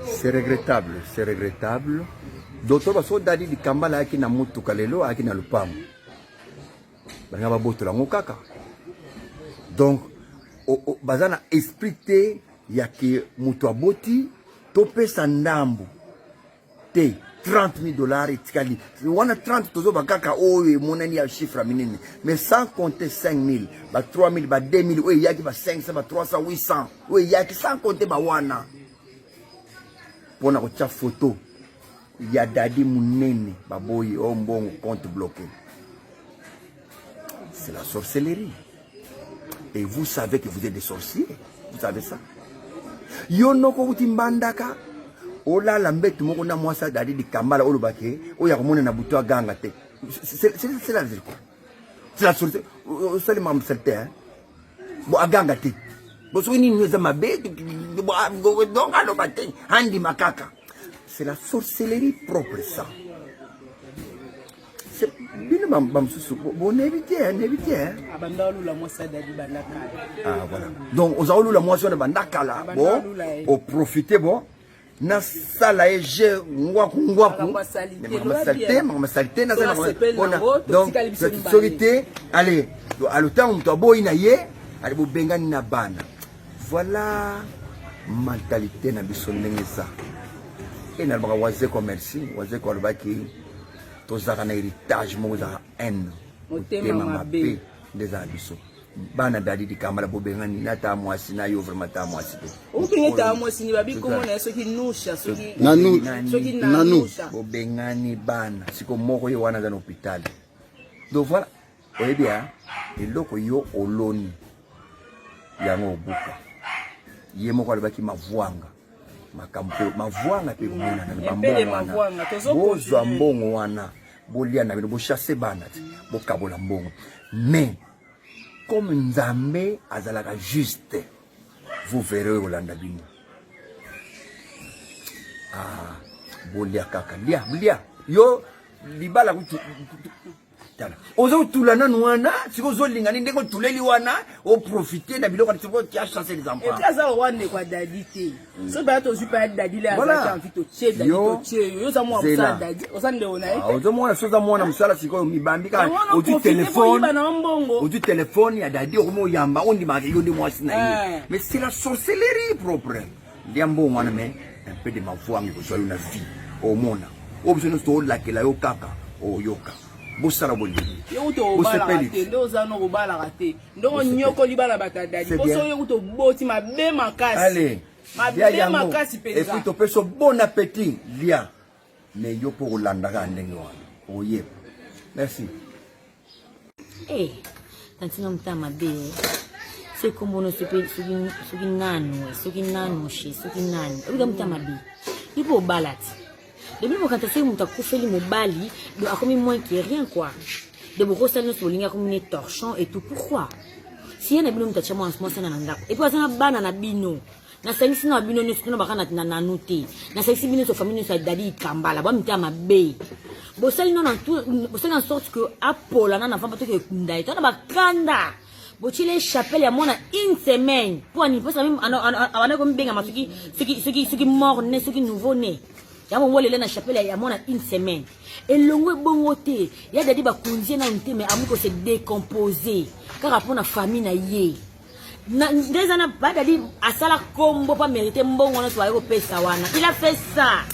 C'est regrettable, c'est regrettable. Docteur Basso Dadi di Kambala qui na mutu kalelo aki na lupamu. Banga ba boto la ngokaka. Donc bazana expliquer ya que mutu aboti topé sandambu te $30,000 itikali. Wana 30 tozo bakaka oyo monani ya chiffre minene. Mais sans compter 5,000, ba 3,000, ba 2,000, oyo yaki ba 500, ba 300, 800. Oyo yaki sans compter ba wana. Pona ko tia photo ya dadi munene baboyi o mbongo compte bloqué. C'est la sorcellerie. Et vous savez que vous êtes des sorciers. Vous savez ça. Yonoko utimbandaka. Ola lambet moko na mwasa dadi di Kambala olobake o ya komona na buto aganga te. C'est la vérité. C'est la sorcellerie. C'est le même certain. Bo aganga te. Bo so ni nyoza mabe donc alobate handi makaka. C'est la sorcellerie propre ça. C'est bien bon éviter. Ah voilà. Donc aux aulu la moisson de bandakala. Bon, au profiter bon. Na sala eje ngwaku ma salité na sala bona. Donc sorité allez à le temps to boy na ye allez bo bengani na bana. Voilà mentalité na biso ndenge ça. Et na ba waze commerce waze ko albaki to zaka na héritage mo za haine motema mabe des abiso bana dadi di Kambala bo bengani na ta mwasi na yo vraiment ta mwasi te o kinye ta mwasi ni babi ko mona so ki nusha so ki nanu bo bengani bana siko moko yo wana za hôpital. Donc voilà oye bien eloko yo oloni yango obuka ye moko albaki mavwanga makampo mavwanga pe komona na bambongo wana bozwa mbongo wana bolia na bino bo chasser bana bo kabola mbongo. Mais comme Nzambe azalaka juste, vous verrez Olanda bino. Ah, bolia kaka lia yo libala kutu tala ozo tulana nwana siko zo lingani ndeko tuleli wana o profiter na biloko siko tia chasser les enfants. Et kaza wane kwa dadi te. So ba to super dadi la za mfito che dadi to che yo za mo amsa dadi osande ona e. Ozo mo so za mo na msala siko mibambika odu téléphone ya dadi o mo yamba ondi ma yo ndi mo asina ye. Mais c'est la sorcellerie propre. Liambo wana mais un peu de ma voix ngi ko so na vie o mona. O biso no so la ke la yo kaka o yoka. Bosara boli yo to bala kate ndo za no bala kate ndo nyoko libala batadadi boso yo to boti mabe makasi allez mabe makasi penza et puis to peso bon appétit lia mais yo pour landa ka ndenge wana oye merci tantino mtama be c'est comme on se peut suki nanu shi suki nani obiga mtama be ipo balati. Depuis que tu as fait mon mobali, de a commis moins que rien quoi. De beaucoup ça nous souligne comme une torchon et tout pourquoi. Si on a bien t'as moi en ce moment ça n'anda. Et puis ça na banana bino. Na sengisi na bino ne sino bakana na nanuti. Na sengisi bino so famille so dadi Kambala ba mita mabe. Bo sali non en tout, bo sali en sorte que Apollo na fa pato ke kunda et on ba kanda. Bo chile chapelle ya mona une semaine. Pour ni parce même ana ko mbenga masuki suki mort né suki nouveau né. Yamo wole na chapelle ya mona une semaine. Et longwe bongote, ya dadi ba kunzie na nte mais amuko se décomposer. Car pour na famille na ye. Na ndezana ba dadi asala kombo pas mériter mbongo na soyo pesa wana. Il a fait ça.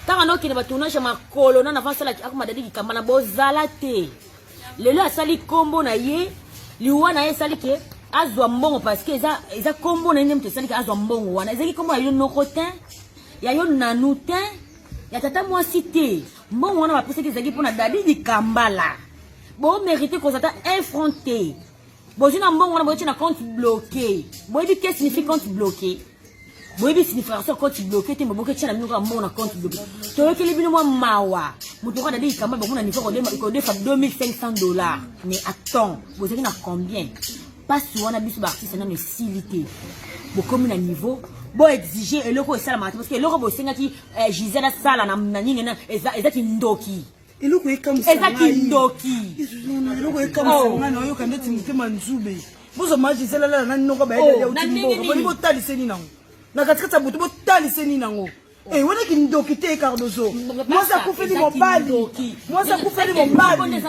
Tant no kine ba tournage makolo na avance la akuma dadi Kambala bozala te. Lelo asali kombo na ye, liwana ye sali ke azwa mbongo parce que eza kombo na ndem te sali ke azwa mbongo wana. Ezaki kombo yo nokotin. Ya yo nanutin ya tata mwasi te mbongo wana bapesa ki ezaki mpona dadi Kambala bo mérité kozata infronté bozina mbongo wana boyebi na compte bloqué boyebi que signifie compte bloqué boyebi signification compte bloqué te mboboke tia na bino mbongo na compte bloqué toyokeli bino mwa mawa moto kwa dadi Kambala bakuna niveau kodefa $2,500 mais attends bozali na combien pasi wana biso baartiste nano esilité bokomi na niveau bo exiger eloko esala mata parce que eloko bo senga ki Gisela sala na nini na ezaki ndoki eloko ekamsa ezaki ndoki eloko ekamsa na yo kande timutema nzube bozo ma Gisela la na noko ba ele ya utimbo bo ni botaliseni nango na katikata butu botaliseni nango Eh, on est qui nous doquité Cardozo. Moi ça couffe du mobile. Moi ça couffe du mobile.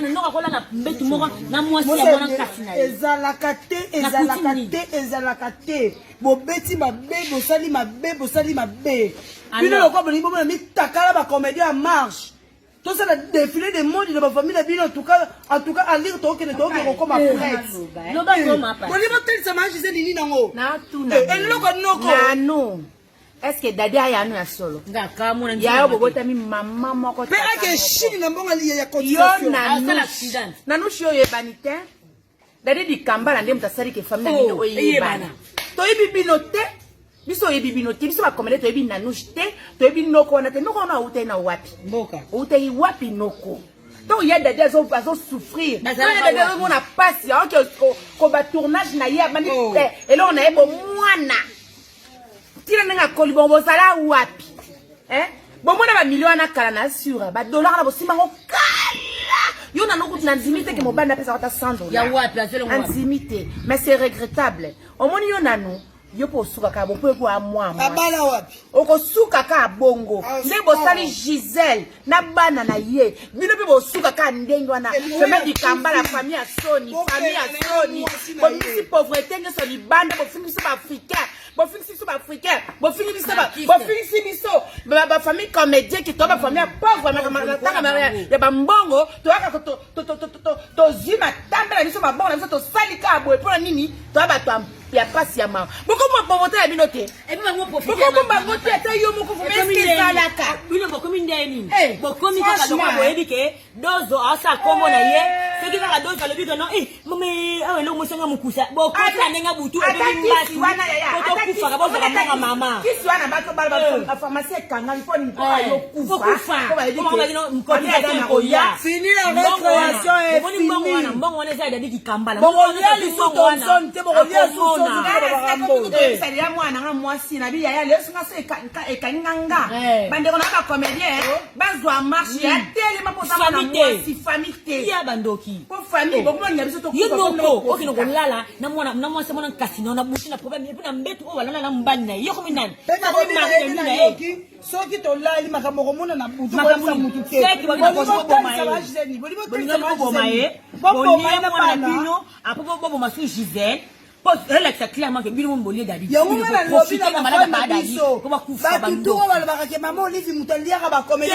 Ezalakate. Bobeti mabe, bosali mabe. Puis le quoi boni bomo mi takala ba comédien en marche. Tout ça le défilé des mondes de ma famille bien en tout cas à lire to que comme ma prête. No ba no ma pa. Boni ba tel ça mange c'est nini nango. Na tu na. Et loko noko. Non. Est-ce que dadi aya no ya solo? Ngaka mo na. Ya bobota mi mama moko. Pe ake chini na mbonga li ya cotisation. Nanu shio ye banite. Dadi di kambala ndem tasari ke famille bino oye bana. To ibi binote. Biso yebi binote biso ba komele to yebi nanush te to yebi noko na te noko na ute na wapi. Mboka. Ute yi wapi noko. Donc il y a des gens qui vont souffrir. Il y a des gens qui ont passé, qui ont tournage na hier, et là on a eu bon moana. Tira nga koli bon sala wapi. Hein? Bon moi na ba million na kala na sura, ba dollar na bo simba ko kala. Yo na noko na nzimite ke mo bana pesa ta 100 dollars. Ya wapi la selon moi. Nzimite, mais c'est regrettable. Au moins yo na no yo po suka ka bon po a moi. Abala wapi? Oko suka ka bongo. Ne bo sali Giselle na bana na ye. Bino pe bo suka ka ndengwa na. Femme di kamba la famille a Sony, famille a Sony. Bo misi pauvreté ne so ni banda bo fini so africain. Bo fini so africain. Bo fini so ba famille comédien qui to ba famille pauvre na ya ba mbongo to aka to zima tamba na so ba bongo na so to salika boy pour nini to ba to ya pasi ya mama. Beaucoup de pauvreté à binoté. Et puis moi profiter. Beaucoup de pauvreté à yo moko faut mais c'est ça la ka. Bino beaucoup mindeni. Beaucoup mi ka do ko yebi ke dozo asa kombo na ye. Ce qui va dozo le bino non mais ah le mo sanga mukusa. Beaucoup na nenga butu e bi mbasi. Ko kufa ka bozo ka mama. Kisi wana ba ko ba pharmacie kanga ifo ni yo kufa. Ko ba yebi ke ko ni ada ko ya. Fini la récréation est fini. Mbongo wana za dadi kikambala. Mbongo ya li so tonson te mbongo ya so c'est moi na moi si na bi ya le so se e kananga bande ko na ba comédien bazwa marche ya tele ma posa na moi si famille ya bandoki ko famille beaucoup na biso to ko okino ko lala na moi se mona casino na bushi na problème et puis na mbetu o wala na mbani na yo ko minani ko marche na e soki to lali makambo ko mona na butu ko sa mutu te ki ba ko ko maye bo maye bo ni na bino apo bo masu Giselle. Relax clairement que bino mbolier dadi. Ya ngoma na lobi na malade ba dadi. Ko ba kufa ba ndo. Ba ba ba ke maman Olive mutalia ka ba comédie.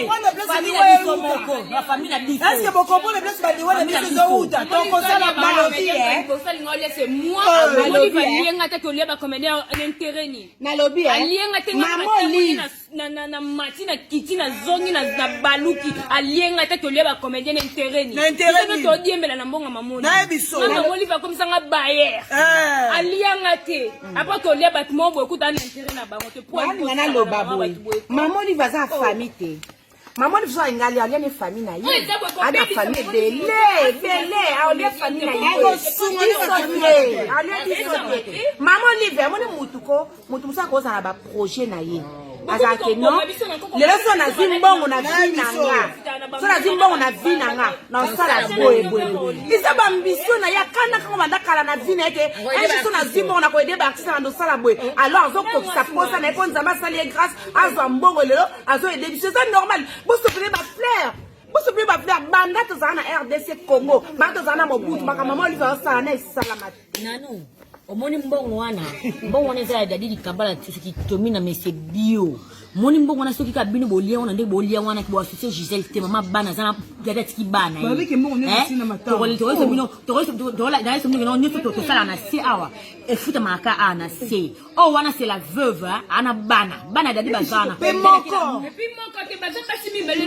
Ko na place ni wewe. La famille na biso. Est-ce que vous comprenez place ba liwa na biso zo uta. Donc ko sala ba lobi ko sala ngole c'est moi. Olive alienga ta ko liba comédie l'intérêt ni. Na lobi alienga te maman Olive na matina kiti na zongi na baluki alienga ta ko liba comédie l'intérêt ni. L'intérêt ni. To diembela na mbonga mamoni. Na biso. Maman Olive comme ça nga bayer. Alianga te après que les bâtiments beaucoup dans l'intérêt na bango te point ngana lo baboy maman Olive va sa famille te maman Olive so ngali ali ne famille na ye ana famille bele ali famille na ye ko sunga ali maman Olive mon mutu musa ko za na ba projet na ye azake no lelo so na zimbongo na vinanga so na zimbongo na vinanga na sala boye isa bambiso na ya kana ka banda kala na vina eke so na zimbongo na ko ede ba artiste na sala boye alors zo ko sa posa na ko nzamba sali grâce azo mbongo lelo azo ede biso c'est normal bo se peut ba fleur bo se peut ba fleur banda to za na RDC Congo ba to za na Mobutu ba maman Olive sala na salama nanu omoni mbongo wana za dadi kambala tsiki tomina mese bio moni mbongo wana soki ka bino bolia wana nde bolia wana ki bo associer Giselle te mama bana za na dada tsiki bana ba biki mbongo ne sina mata to bino to la dai somi no nyoto to sala na se awa e futa maka ana se oh wana c'est la veuve ana bana dadi bazana pe moko te baza kasi mibele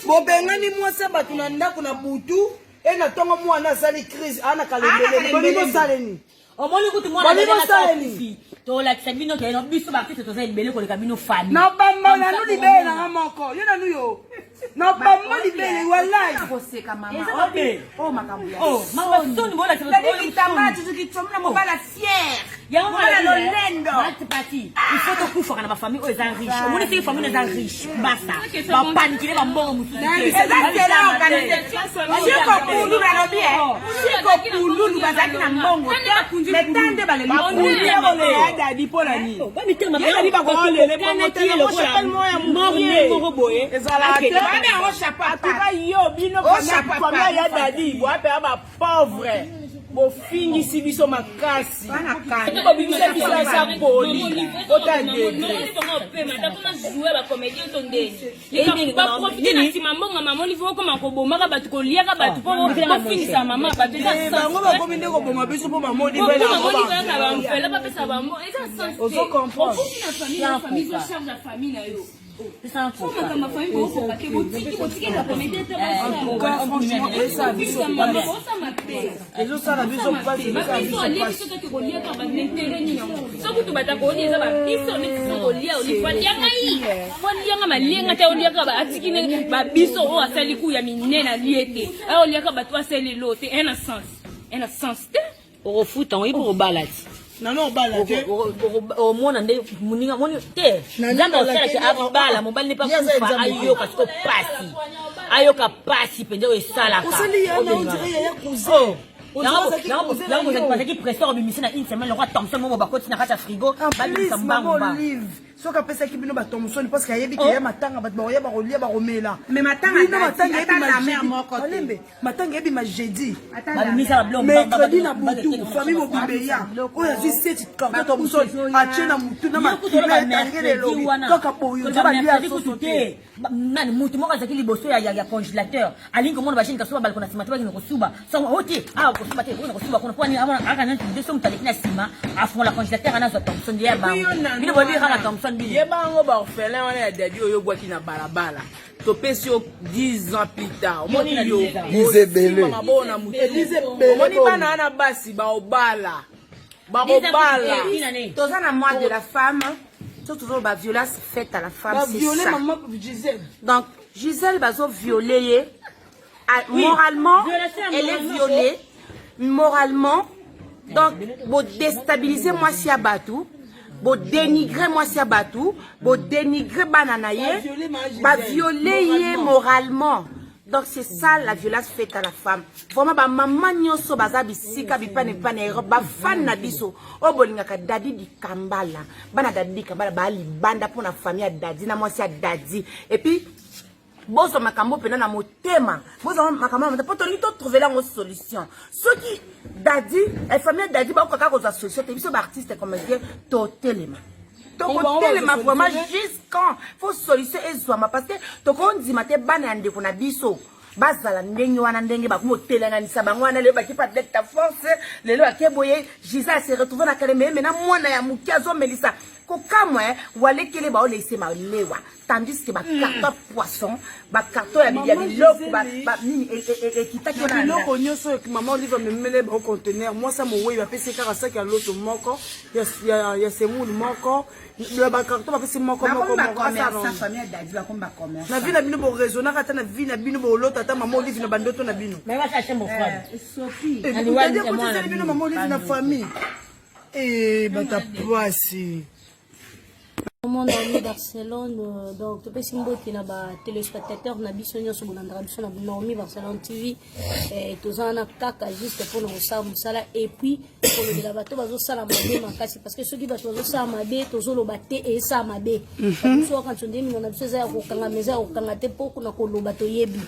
bo bengani mwasa batu na ndako na butu et na tongo mwana sali crise ana kalembele bonimo saleni omoni kutu mwana na saleni to la sabino ke no biso ba kito to za ibele ko le kabino fani na bamba na nu libela na moko yo na nu yo Non, maman libéré, voilà. Koseka maman. Ok. Oh makambu ya. Oh, maman soni bola tu Tadi kitamba tukichomna mobala fier. Yango Mobala lolendo. parti. Il faut que kufa kana ba famille oyo eza riche. Omoni siki famille eza riche. Basta. Ba panikile ba mbongo musu. Ezakela organisation. Chiko kulu na lobi eh. Chiko kulu bazaki na mbongo. Metande bale Bakulu ya bole ya dadi pola ni. Ba mitema Yela di ba ko lele ba motel mo chapel mo ya mo boye. Ezala te. Bana on chapa. Atuka yo bino famille ya dadi bo ape ba pauvre. Bo fingi si biso makasi. Bana kana. Ko bimisa biso sa poli. Ota degré. Bango bakomi nde koboma biso mpo bamoni ozo comprendre. ezosala biso mpasi sokutu batakolia eza babiso neti kolia olianga malienga te oliaka batikine babiso oyo asali ku ya minene alie te aya oliaka bato asalelo te ena sens te okofuta ngo ipo kobala ti nano obala te omona nde moninga moni te nzambe osalaki abala mobali ne pa kufa ayoka siko pasi ayoka pasi mpenza oyo esalaka osali yana ondire yaya cousin bazaki presser obimisi na une semaine lokwa Thompson momo bakoti na kati ya frigo babimisa mbangu ba soki apesaki bino batomsoni parce que ayebi ke ya matanga bato bakoyeba kolia bakomela Mais matanga matanga yebima jeudi babimisa babiloko mercredi na butu famille mobimbeya oyo azwi seti karton tomsoni atie na mutu na makile elobi kaka boyo nde balia soso te nani mutu moko azalaki liboso ya congélateur alingi komona bashini kasuba baliko na nsima te bakende kosuba sango ote awa kosuba te okende kosuba kuna poni aka nani de so mutu aleki na nsima afongola congélateur anazwa Thompson de ya bango bino bobi kaka Thompson bino ye bango baorphelin wana ya dadi oyo obwaki na balabala topesi yo 10 ans plus tard omoni yo mabona mutu omoni bana wana basi baobala Toza na mois de la femme. Toujours la violence faite à la femme, c'est ça. Maman Gisèle. Donc Gisèle bazo violée. Moralement, elle est violée. Moralement, donc vous déstabiliser moi si abatou, vous dénigrer moi si abatou, vous dénigrer bananaye, va violer moralement. Donc c'est ça la violence faite à la femme. Vraiment ba maman nyonso baza bisika bipane pane ba fan na biso. O bolinga ka dadi di kambala. Bana dadi kambala ba li banda pour la famille à dadi na moi si à dadi. Et puis bozo makambo pena na motema. Bozo makambo na poto ni to trouver la solution. Ce qui dadi, la famille dadi ba ko ka ko za solution te biso ba artiste comme dire totalement. Donc, vraiment, jusqu'à faut solution et soit parce que to kondi mate banande kuna biso bazala ndenge wana ndenge ba kumotela nisa bangwana le ba ki pas d'être ta force le lo akeboye Gisèle se retrouve na kale mais na mwana ya mukiazo melisa ko kamwe wale kele ba olese ma lewa tandis que ba carton poisson ba carton ya biloko ba nini et kitaki na biloko nyoso maman olive me mele ba conteneur moi ça mo we ba pesi kaka sac ya loto moko ya semoule moko le ba carton ba pesi moko sa famille dadi ba komba commerce na vie na bino bo raisonner ata na vie na bino bo loto ata maman olive na bandoto na bino mais va chercher mon frère Sophie et vous dire que c'est bino maman olive na famille et bata poisi Monde en Barcelone, donc tu peux simboter là bas téléspectateurs na biso nyoso bonandra biso na Normi Barcelone TV et tous en kaka juste pour nous ça musala et puis pour le la bateau bazo sala mabe makasi parce que ceux qui bateau bazo sala mabe tozo lo baté et ça mabe so quand on dit na biso za ko kanga meza ko kanga te poko na ko lo bateau yebi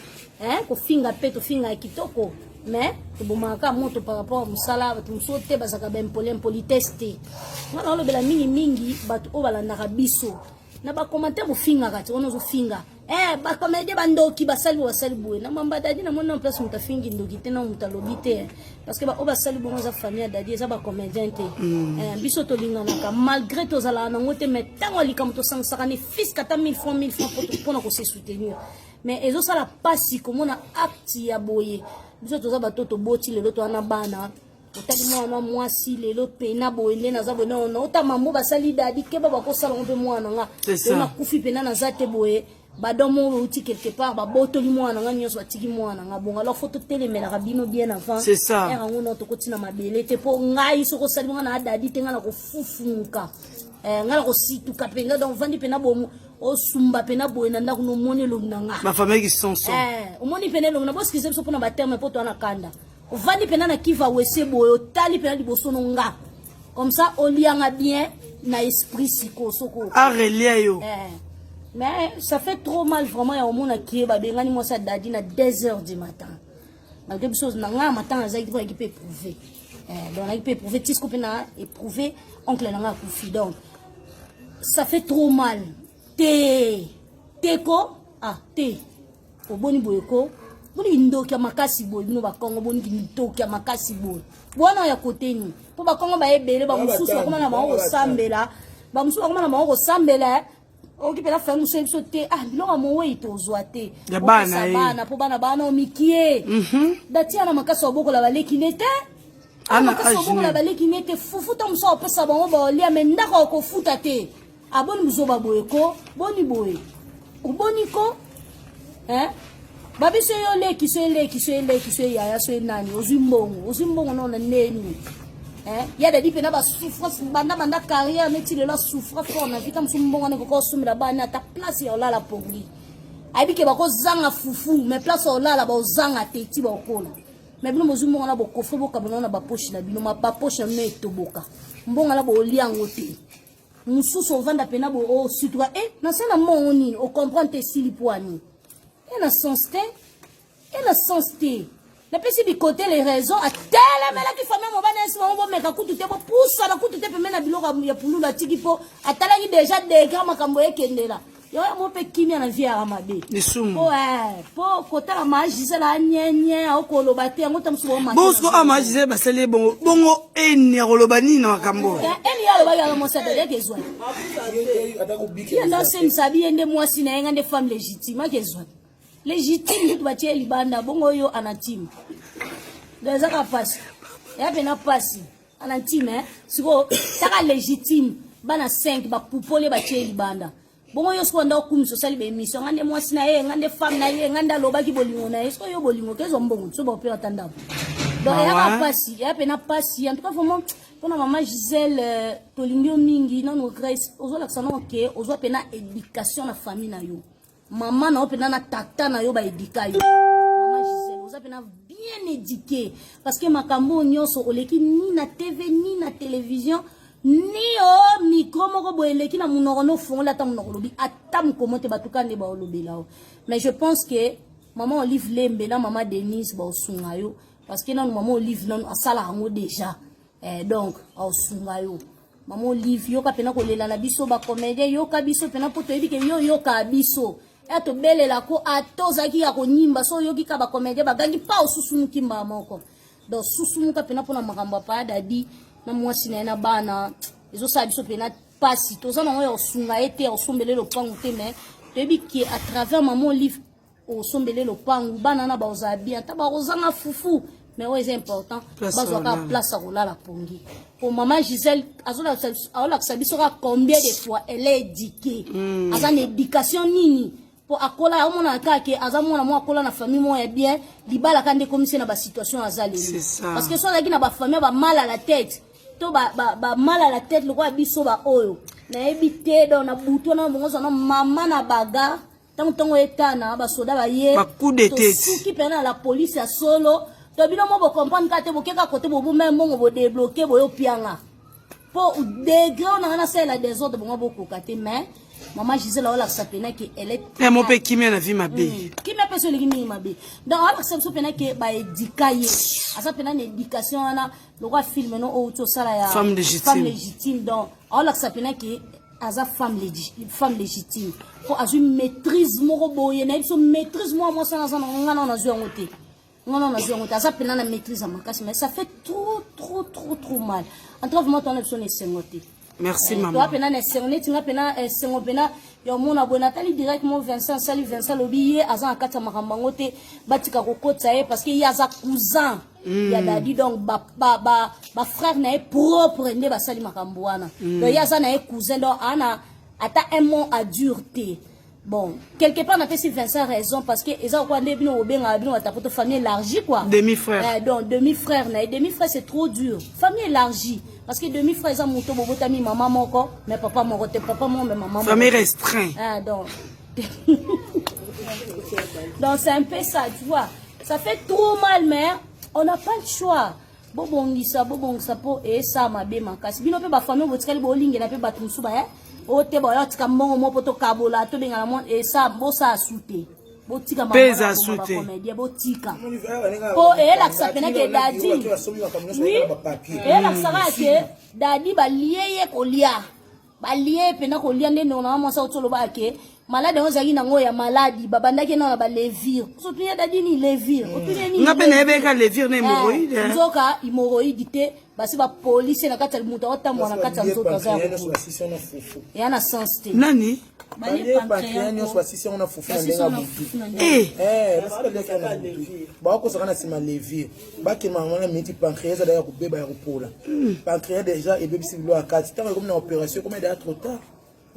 ko finga pe to finga kitoko mais to bomaka moto par rapport musala bato musote bazaka ben politeste ngana lo bela mingi bato o balandaka biso na ba commentaire bo finga kati ono zo finga ba comédie bandoki basali boye na mamba dadi na mona en place muta fingi ndoki te na muta lobi te parce que ba o basali bo za famille dadi za ba comédien te biso to lingana ka malgré to zala na ngote mais tango likam to sangsaka ni fils kata 1000 francs pour na ko se soutenir mais ezo sala pasi komona acte ya boye biso to za batoto boti lelo to ana bana otali mwana mwasi lelo pena boyende naza bona ona ota mambo basali dadi keba bakosala mpe mwana nga na kufi pena na zate boye badomo outi quelque part babotoli mwana nga nyonso batiki mwana nga bonga alors faut totelemela bino bien avant c'est ça era ngono tokotina mabele te po ngai soko sali mwana adadi te nga na kofufumuka nga na kosituka penga donc vandi pena bomu osumba pena boye na ndako no moni lo nanga ma famille qui sont omoni pena lo na boski zeso pona baterme po to ana kanda ovandi pena na kiva wese boye otali pena liboso no nga comme ça olianga bien na esprit siko soko relia yo mais ça fait trop mal vraiment ya omona qui ba bengani moi ça dadi na 2h du matin malgré des choses na nga matin za qui peut éprouver donc on peut éprouver tisco pena éprouver oncle na nga kufi donc ça fait trop mal teko te oboni boyeko boni ndoki makasi boy bino ba Kongo boni ndoki makasi boy bona ya koteni po ba Kongo ba ebele ba mususu ba komana ba osambela ba mususu ba komana ba osambela oki pela fa mususu sote biloko mo ito zoate ya bana po bana omikie datia na makasi oboko la baleki nete ana oboko la baleki nete fufuta muso opesa bango ba olia mendaka ko futa te aboni muzoba boyeko boni boye uboni ko babiso yo leki so ya so nani ozimbongo no na neni ya da dipe na ba souffrance banda carrière neti le la souffrance fort na vita msumbongo ne ko sumira bana ta place ya olala pongi abike ba ko zanga fufu mais place ya olala ba zanga teti ba okola mais bino mozumbongo na bokofre bokabona na ba poche na bino ma ba poche na etoboka mbongo na bo oliango te mususu ovanda pena bo o sutura na sala moni o comprendre te sili poani na sens te na pesi bi côté les raisons a telle mela ki famille mo bana esi mo meka kutu te bo poussa na kutu te pe mena biloko ya pululu atiki po atala ki déjà de grand makambo ekendela yo mo pe kimia na vie ya mabe lisumu po kota la majisela nyenye okolo bate ngo tamsu bo ma bosko amajise basele bongo eni rolobani na makambo eni ya loba ya mo sa de kezwa ya na sem sabi ende mwasi na ngande femme légitime kezwa légitime tout batie libanda bongo yo anatime des aka passe ya pena passe anatime siko saka légitime bana 5 ba pupole batie libanda bongo yo siko nda kumiso sali be mission ngande mwasi na ye ngande femme na ye nganda loba ki bolingo na ye siko yo bolingo kezo mbongo so ba pe atanda donc ya passe ya pena passe en tout cas vraiment pona maman Gisèle tolingio mingi na no grace ozo la sana ke ozo pena éducation na famille na yo maman na opena na tata na yo ba éduka yo maman Gisèle ozo pena bien éduqué parce que makambo nyonso oleki ni na TV ni na télévision ni o micro moko boeleki na munoko no fongola ta munoko lobi atam komote batukande ba olobela mais je pense que maman Olive Lembe na maman Denise ba osunga yo parce que na maman Olive non asala ngo déjà donc osunga yo maman Olive yo ka pena ko lela na biso ba comédien yo ka biso pena poto ebike yo ka biso to belela ko atozaki ya ko nyimba so yo ki ka ba comédien ba gangi pa osusumuki mba moko donc susumuka pena pona makambo pa dadi na mwasi na bana ezo sa biso pena pasi toza na yo osunga ete osombele lo pangu te mais tebi ki à travers maman Olive osombele lo pangu bana na ba ozabi ata ba ozanga fufu mais c'est important bazo ka place à la pongi pour maman Gisèle azola biso ka combien de fois elle est éduquée azan éducation nini pour akola omona kake azamona mo akola na famille mo bien libala kande commissaire na ba situation azaleli parce que so la na ba famille ba mal à la tête to ba mal à la tête le quoi biso ba oyo na ebité do na buto na mongozo na mama na baga tango etana ba soda ba ye ba coup de tête qui pena la police ya solo to bino mo bo comprendre ka te bo keka côté bo même mongo bo débloquer bo yo pianga pour degré on a na la désordre bo bo kokate mais maman Gisèle la sa pena que elle est mon pe qui na vie ma be qui me pese le gini ma be donc ala sa pena que ba éducaye asa pena éducation na le roi film no o to sala ya femme légitime donc ala sa pena que asa femme légitime pour azu maîtrise moko boye na biso maîtrise moi ça na ngana na zo ngote ngana na zo ngote asa pena na maîtrise makasi mais ça fait trop mal en tout cas vraiment ton option est sengote. Merci maman. Toi pena na sengote tinga pena sengo pena yo mona bona tali directement Vincent lobiye azan akata makamba ngote batika kokota e parce que ya za cousin ya dadi donc ba frère na propre nde basali makambo wana donc ya za na cousin donc ana ata un mot à dureté Bon, quelque part, on a fait 25 raisons parce que ils ont quoi de famille élargie quoi. Demi-frère. Donc demi-frère, demi-frère c'est trop dur. Famille élargie parce que demi-frère ils ont monté bobotami maman moko, mais papa mon côté papa mon mais maman. Famille restreinte. Ah donc. Donc c'est un peu ça, tu vois. Ça fait trop mal mais on n'a pas le choix. Bobongisa po et ça m'a bien makasi. Bino pe ba famille botikali bolingi na pe batumsu ba o te ba yatika mbongo mo poto kabola to benga na mon et ça bosa soute. Botika mama. Pesa soute. Botika. Po et la ça pena ke dadi. Oui. Et la ça ke dadi ba lié kolia. Ba lié pena kolia ndene on a mo sa otolo ba ke malade on zaki nango ya maladi babandaki na ba levir. So tunya dadi ni levir. O tunya ni. Nga pena ebeka levir na hémorroïde. Nzoka hémorroïde te basi ba police na kata muta otamwa na kata nzoka za. Ya na sens te. Nani? Bali pancréas nyonso basisi on a fufu na ndenga butu. Ba ko saka na sima levir. Ba ki mama miti pancréas da ko beba ya kopola. Pancréas déjà et bebisi bilo akati tant comme na opération comme déjà trop tard.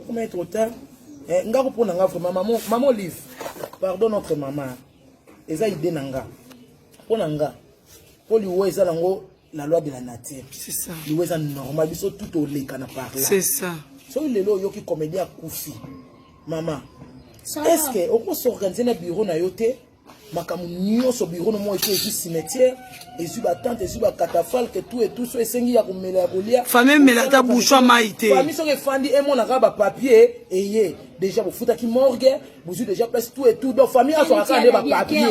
Comment trop tard? Nga ko pona nga vraiment maman Olive. Pardon notre maman. Eza idée nanga. Pona nga. Poli wo eza lango la loi de la nature. C'est ça. Liwe eza normal biso tout au leka na par là. C'est ça. So lelo yo ki comédien kufi. Maman, est-ce que on peut s'organiser dans bureau na yote makamu nyonso bureau no mo eke cimetière et ba tante et ba catafalque tout et tout so esengi ya komela ya kolia famille melata bouchon maïté famille so ke fandi et mon aka ba papier et yé déjà vous futa ki morgue vous déjà place tout et tout donc famille a so aka ba papier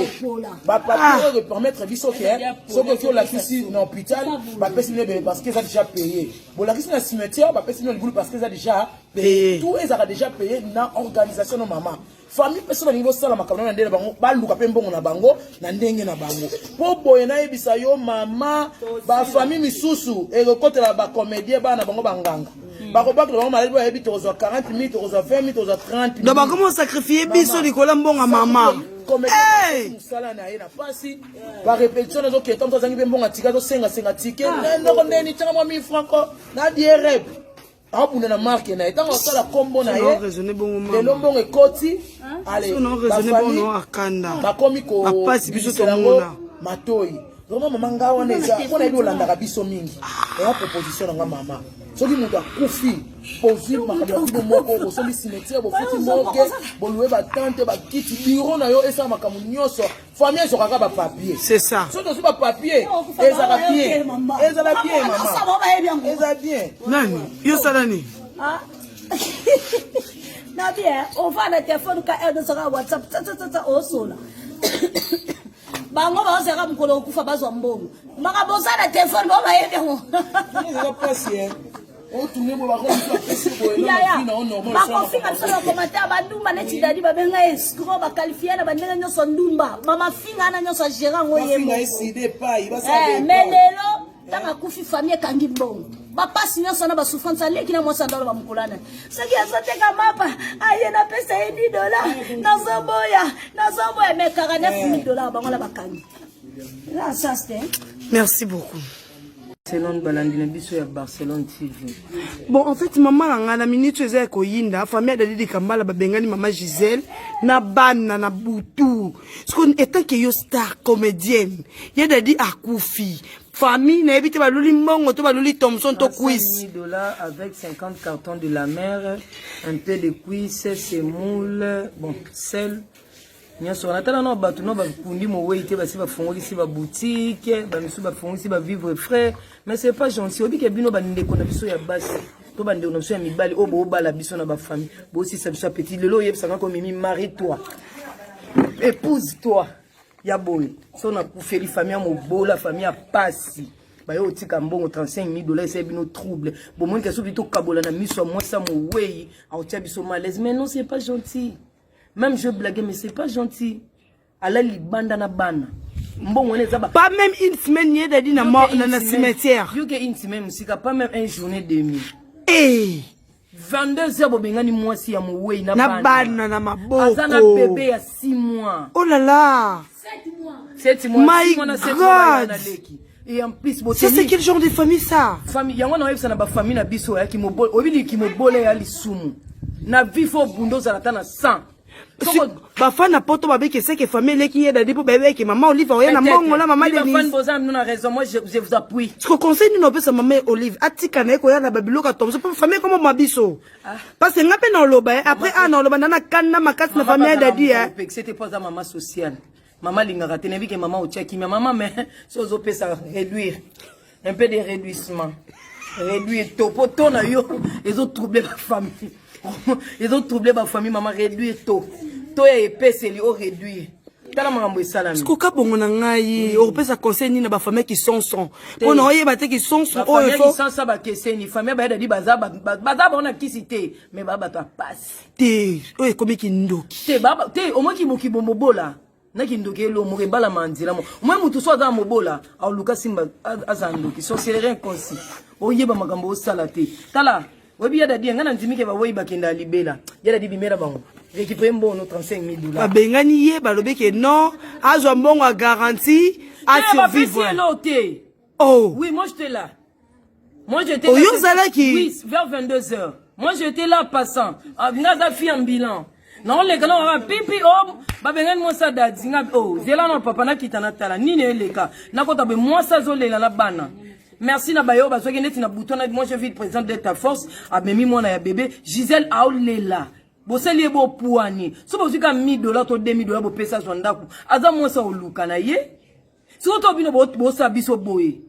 permettre biso que so que la fille dans hôpital ba pesi ne parce que ça déjà payé bon la question na cimetière ba pesi ne parce que ça déjà payé tout et ça a déjà payé na organisation no maman famille personne au niveau sala makamana na ndela bango baluka pe mbongo na bango na ndenge na bango po boye na yebisa yo mama ba famille misusu e rekotela ba comédien bana bango banganga bako bakela bango maladi ba yebi tozo 40 000 tozo 20 000 tozo 30 000 donc ba comment sacrifier biso likola mbonga mama musala na ye na pasi ba répétition nazo ke tomto zangi pe mbonga tika to senga tike ndoko ndeni tanga mwa 1000 francs na dierep abuna na marque na etango sala kombo na ye lelo mbongo ekoti allez bakomi ko apasi biso tomona matoi vraiment mama nga wana eza mpona yebi olandaka biso mingi eya proposition na nga mama soki moto akufi pozwi makambo ya bino moko bosombi cimetière bofuti moke boluwe batante bakiti biro na yo esala makambo nyonso famille ezokaka bapapier c'est ça soki ozwi bapapier ezala bien ezala bien mama eza bien nani yo sala nini na bien on va na téléphone ka aide sur WhatsApp tata osola bango ba sera mukolo kufa bazwa mbongo makaboza na téléphone ba bayebi ngo eza pasi o tourner bo ba ko pesi bo ba ko finga solo commentaire ba ndumba na tidadi ba benga escroc ba qualifier na bandela nyoso ndumba mama finga na nyoso gérant ngo yemo finga sid pai ba sa melelo tanga kufi famille kangi bongo ba pasi nyoso na ba souffrance aleki na mosa ndolo ba mukolana saki azoteka mapa aye na pesa $10 na zomboya me $49,000 bango la bakangi là ça c'était merci beaucoup Barcelone balandina biso ya Barcelone TV. Bon en fait maman nga na minute eza ko yinda famille de Didi Kambala babengani mama Gisèle na bana na butu. Parce étant que yo star comédienne, ya dadi akufi. Famille na ebite baluli mbongo to baluli Thomson to quiz. $5 avec 50 cartons de la mer, un peu de cuisse, semoule, bon, sel. Nyoso on attend no batu no ba kundi mo weite ba si ba fongoli si ba boutique ba misu ba fongoli si ba vivre frais mais c'est pas gentil obi ke bino ba ndeko na biso ya basi to ba ndeko na biso ya mibali o bo bala biso na ba famille bo aussi ça biso petit lelo yebsa ka ko mimi marie-toi épouse-toi ya boy so na kufeli famille mo bola famille a pasi ba yo tika mbongo $35,000 c'est bino trouble bon moi que so bito kabola na miso moi ça mo wei a tia biso malaise mais non c'est pas gentil. Même je blague, mais c'est pas gentil. Ala libanda na bana. Pas même une semaine, y'a dit na mort dans le cimetière. You get une semaine, pas même une journée demi. Eh! 22h, bobengani moi si ya moué na bana na maboko. Azana bébé à 6 mois. Oh là là! 7 mois. My God! Et en plus, ça c'est quel genre de famille ça? Famille, y'a on a ça na ba famille na biso ya ki mobole, obili ki mobole ya lisumu. Na vifo bundo za na 100. bafana poto babeke seke famille leki yeda dipo bebeke maman Olive oya na mbongo la maman Denise bafana bozam nous a raison moi je vous appuie ce que conseil nous pesa maman Olive atika na eko ya na babiloka tomso pa famille comme mabiso parce que ngape na loba après na loba na kanna makasi na famille dadi c'était pas maman sociale maman lingaka tenevi que maman ocheki mais maman mais sozo pesa réduire un peu de réduisement réduire to poto na yo ils ont troublé ma famille. Ils ont troublé ma famille, maman, réduire tôt. Tôt et épaisse, ils ont réduit. Tala maman salami. Ce que bon na ngai, on peut ça conseiller ni na ba famille qui sont On a yé baté qui sont oh il faut. Sans ça ba kese ni famille ba di bazaba on a qui cité mais ba ta passe. Té, oh comme qui ndoki. Té baba, té au moins qui mobola. Na ki ndoki lo mo bala manzila mo. Moi mutu so za mobola, au luka simba azandoki. So c'est rien concis. O yeba magambo o salate. Tala Webi yada di ngana ntimike ba woyi bakenda libela. Yada di bimera bango. Récupérer mbono $35,000. Ba bengani ye ba lobeke non, azwa mbongo a garantie à survivre. Oh. Oui, moi j'étais là. Moi j'étais là. Oui, vers 22h. Moi j'étais là passant. Ngaza fi en bilan. Non les gars on va pipi oh ba bengani mo sa dadi nga oh zela na papa na kitana tala nini eleka. Na kota be moi sa zo lela na bana. Merci Nabayo, parce que moi je vis le président de ta force, a mis mon bébé, Gisèle Aoulela. Bosseli bo pouani. Si vous avez $1,000 ou $2,000 pour payer ça sur ndaku, azam moi ça au lukana ye. Si vous avez bo sa biso boye.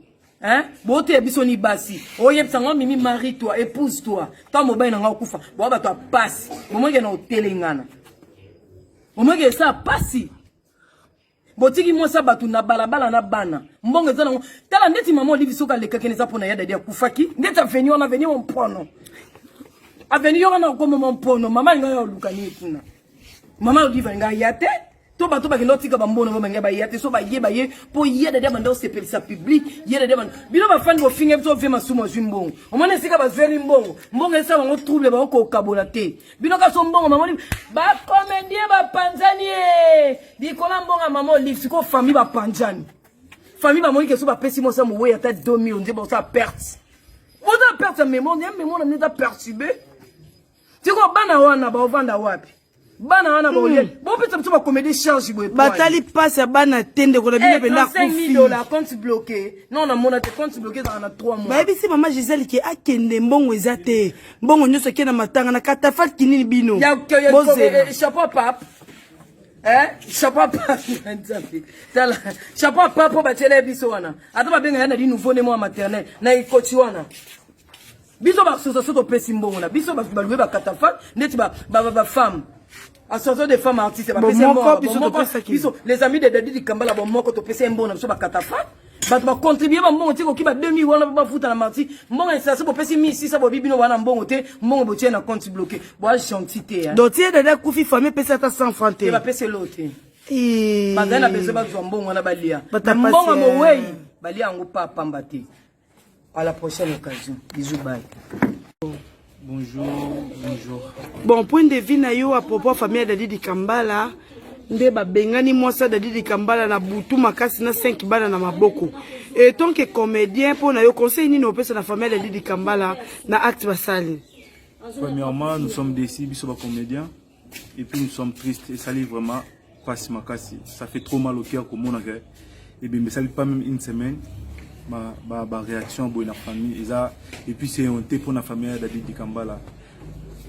Hein? Bote biso ni basi. Oye psanga mimi marie-toi, épouse-toi. Toi mobile na kufa. Bo ba toi passe. Moment que na hotelengana. Moment que ça passe. Botiki mo sa batu na balabala na bana mbongo ezana tala ndeti maman Olive soka leka keneza pona ya dadi akufaki ndeti aveni on aveni mon pono aveni yo na ko mon pono mama nga yo lukani kuna mama Olive nga yate to bato ba kinotika ba mbono ba ngaba yate so ba ye po ye dadi ba ndo sepelisa public ye dadi ba bilo ba fan bo finge to ve masumo zwimbongo omane sika ba veri mbongo mbongo esa ba ngo trouble ba ko kabola te bilo ka so mbongo mama Olive ba comédien ba panzanie di kola mbongo mama Olive siko famille ba panzani famille ba moni ke so ba pesi mo sa mo we ata 2000 on dit bon ça perte on a perte mémoire na neta perturbé siko bana wana ba ovanda wapi bana wana ba olie bon peut être ba comédie charge boy batali passe ya bana tende ko na bino penda ku $5,000 compte bloqué non na mona te compte bloqué dans 3 mois ba bisi maman Gisèle ki akende mbongo ezate mbongo nyoso ke na matanga na katafat kinini bino ya chapeau pape chapeau pape tala chapeau pape ba tele biso wana ata ba benga na di nouveau né moi maternel na ikoti wana biso ba soso pesi mbongo na biso ba louer ba katafat neti ba femme association des femmes artistes les amis de Dadi Kambala bon moko to pesa mbongo na biso ba katafat ba contribuer ba mbongo tiko ki ba 2000 wana ba futa na marti mbongo ça se bo pesi 1600 bo bibino wana mbongo te mbongo bo tiena compte bloqué bo gentité hein dotier de kufi famille pesa ta 100 francs te ba pesa l'autre ba ngana beso ba zo mbongo na balia mbongo mo wei balia ngo pa pambate à la prochaine occasion bisous bye. Bonjour. Bon, point de vue na yo à propos famille Dadi Kambala, nde ba bengani mwasa Dadi Kambala na butu makasi na 5 bana na maboko. Et tant que comédien pour na yo conseil ni no pesa na famille Dadi Kambala na acte basali. Premièrement, nous sommes déçus, nous sommes comédiens et puis nous sommes tristes et ça livre vraiment passe makasi. Ça fait trop mal au cœur comme on a fait. Et bien mais ça livre pas même une semaine. Ma réaction pour la famille et puis c'est un thé pour la famille Dadi Kambala.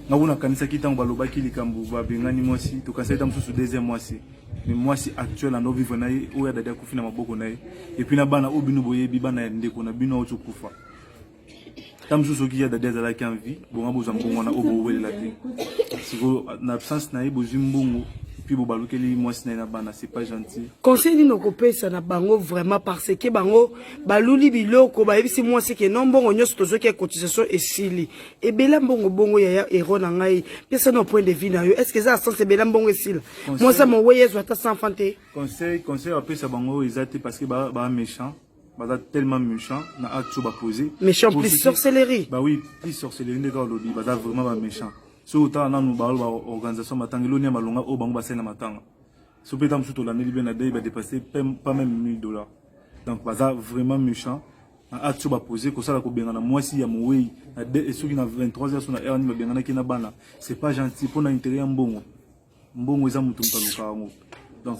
Na una kanisa kitango baloba ki likambu ba bengani mwasi to kaseta msusu deuxième mwasi mais mwasi actuel na no vivre na ye o ya dadi akufina maboko na ye et puis na bana obinu boyebi bana ndeko na bino otu kufa tamsusu ki ya dadi za la ki envie bon aboza mbongo na obo welela te siko na absence na ye bozimbongo puis bo balokeli mwasi na bana c'est pas gentil conseil ni no kopesa na bango vraiment parce que bango baluli biloko ba yebisi mwasi ke non bongo nyoso tozo ke cotisation esili et bela bongo ya ero na ngai pesa no point de vue na yo est-ce que ça sens bela bongo esila moi ça mon weyezo ta sans fanté conseil apesa bango ezate parce que ba méchant ba tellement méchant na acte ba poser méchant plus sorcellerie bah oui plus sorcellerie ne ka lobby ba vraiment ba méchant. So autant dans nos organisation matanga l'onia malonga au bango bassin na matanga. So peut-être tout l'année bien na day va dépasser pas même $1,000. Donc baza vraiment méchant. Un acte va poser comme ça la ko bengana moi si ya moui et ceux qui na 23h sur na heure ni ba bengana ki na bana. C'est pas gentil pour na intérêt mbongo. mbongo eza mutu mutaluka yango. Donc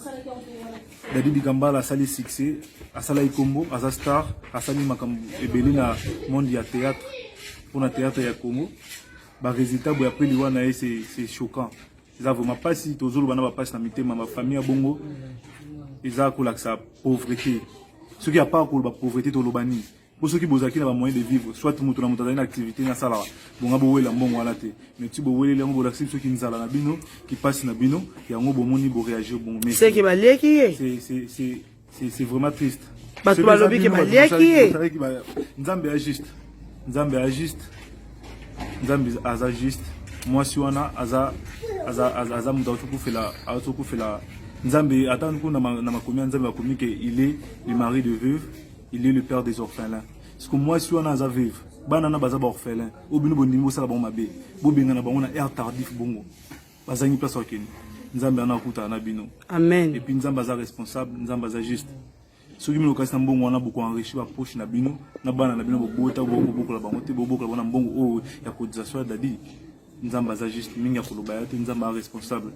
Dadi Kambala asali succès, asala ikombo, asa star, asali makambo ebele na monde ya théâtre, pour na théâtre ya Congo. Ba résultat boya peli wana c'est choquant. Ils ont vraiment pas si tozolo bana ba passe na mitema ma famille ya bongo. Ils ont la pauvreté. Ceux qui a pas la pauvreté tolobani. Pour ceux qui bozaki na ba moyen de vivre, soit mutu na mutu na activité na sala. Bonga bo wela mbongo wala te. Mais tu bo wele le ngo l'activité ceux qui nzala na bino, qui passe na bino, ya ngo bo moni bo réagir bon. Mais c'est qui baleki. C'est vraiment triste. Ba to balobi ki baleki. Nzambe a juste. Nzambe a juste. Nzambe aza juste. Moi si wana aza mutu autokufela Nzambe attend qu'on na makomi Nzambe akomi que il est le mari de veuve, il est le père des orphelins. Parce que moi si wana aza veuve, bana na baza ba orphelin, obino bondimi bosala ba mabe, bobenga na bango na air tardif bongo. Bazangi place okeni. Nzambe ana kuta na bino. Amen. Et puis Nzambe aza responsable, Nzambe aza juste. Ceux qui me lokasi na mbongo wana beaucoup enrichi ba poche na bino, na bana na bino bobota beaucoup la bango te boboko la mbongo o ya cotisation dadi. Nzambe aza juste mingi ya koloba ya te Nzambe responsable.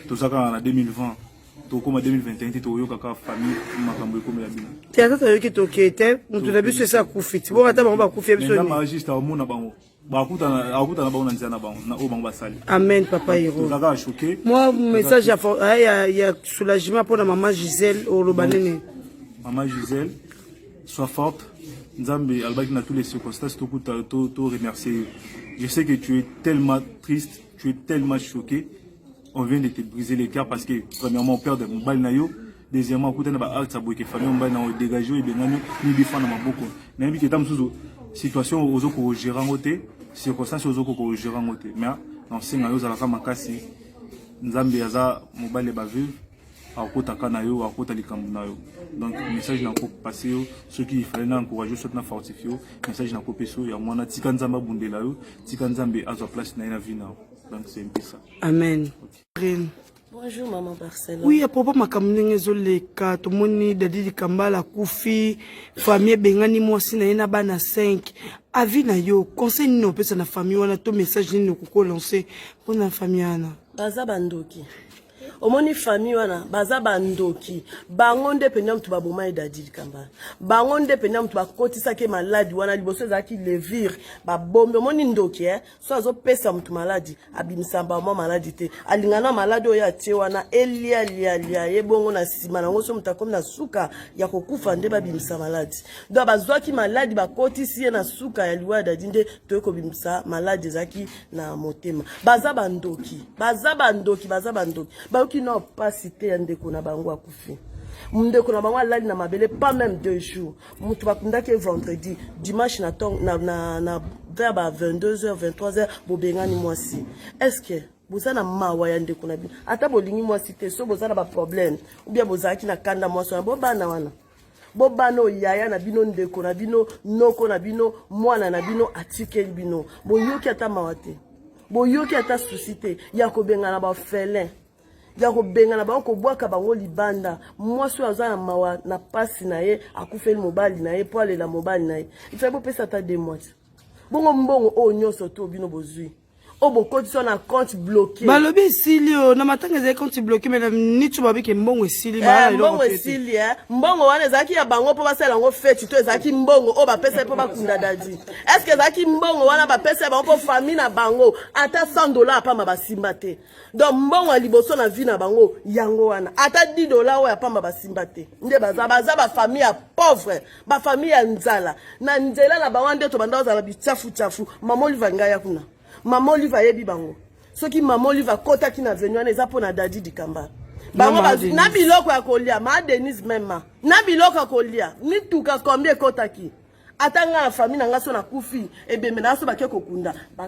Tozaka na 2020. Tokoma 2021 toyoka ka famille makambo ekomela bino. Ti ata yoki tokete, mutu na biso esa kufiti. Bo ata bango ba kufi biso ni. Nzambe juste amona bango. Akuta na bango na nzana bango na o bango basali. Amen papa Hiro. Tozaka choqué. Moi message ya soulagement pour la maman Gisèle au Lobanene. Maman Gisèle, sois forte. Nzambe albaki na toutes les circonstances to remercier. Je sais que tu es tellement triste, tu es tellement choqué. On vient de te briser les cœurs parce que premièrement on perd de mobile na yo, deuxièmement on na ba acte ça boke famille on ba na dégager et benano ni bifa na maboko. Na mbi ketam suzo situation ozoko gérer ngote, circonstances ozoko ko gérer ngote. Mais on sait na yo za la kama kasi Nzambe yaza mobile ba vivre akotaka na yo akota likambu na yo. Donc message na ko passer yo ceux qui fallait na encourager soit na fortifier message na ko peso ya mwana tika Nzamba bundela yo tika Nzambe azo place na vie na. Donc c'est un peu ça. Amen. Bonjour maman Barcelone. Oui, à propos de ma caméra, tout le monde Dadi Kambala Koufi, famille Bengani Mwasi na yena bana 5. Avis na yo, conseil no pesa na famille wana to message ni ko lancer pour na famille ana. Baza bandoki. Omoni famille wana baza bandoki. Bangonde penya mtu baboma Dadi Kambala. Bangonde penya mtu bakotisa ke maladi wana liboso zaki levir ba bombe omoni ndoki so azo pesa mtu maladi abimisamba mwa maladi te. Alingana maladi oya tie wana elia yebongo na sima na ngoso mutakomi na suka ya kokufa nde babimisa maladi. Do bazwaki maladi bakotisi na suka ya liwa Dadi nde toyeko bimisa maladi zaki na motema. Baza bandoki. Qui n'ont pas cité un ndeko na bango akufi. Ndeko na bango alali na mabele pas même 2 jours. Mutu bakunda ke vendredi, dimanche na vers 22h 23h bobengani mwasi. Est-ce que bozana mawa ya ndeko na bino? Ata bolingi mwasi te so bozana ba problème. Ou bien bozaki na kanda mwasi na bobana wana. Bobano yaya na bino ndeko na bino, noko na bino, mwana na bino atikeli bino. Boyoki ata mawate. Boyoki ata susite ya kobengana ba felin. Yako benga na bango bwaka bango libanda mwasi aza na mawa na pasi na ye akufeli mobali na ye po alela mobali na ye ifebo pesa ta 2 mois bongo mbongo o nyoso to bino bozui o bokoti so na compte bloqué balobi silio na matanga za compte bloqué mais ni tu babi ke mbongo sili ba mbongo sili mbongo wana zaki ya bango po basala ngo feti to zaki mbongo o ba pesa po bakunda Dadi est-ce que zaki mbongo wana ba pesa bango po famille na bango ata $100 pa mabasimba te donc mbongo liboso na vie na bango yango wana ata $10 o ya pa mabasimba te nde baza ba famille ya pauvre ba famille ya nzala na nzela na bango nde to banda za bichafu mama Oliva ngaya kuna Maman Oliva yebi bango. Soki Maman Oliva kota ki na venu wana eza pona Dadi Kambala. Bango na biloko ya kolia, ma Denise même. Na biloko ya kolia, ni tuka combien kota ki. Atanga na famille na ngaso na kufi, ebe mena so bakeko kunda. Ba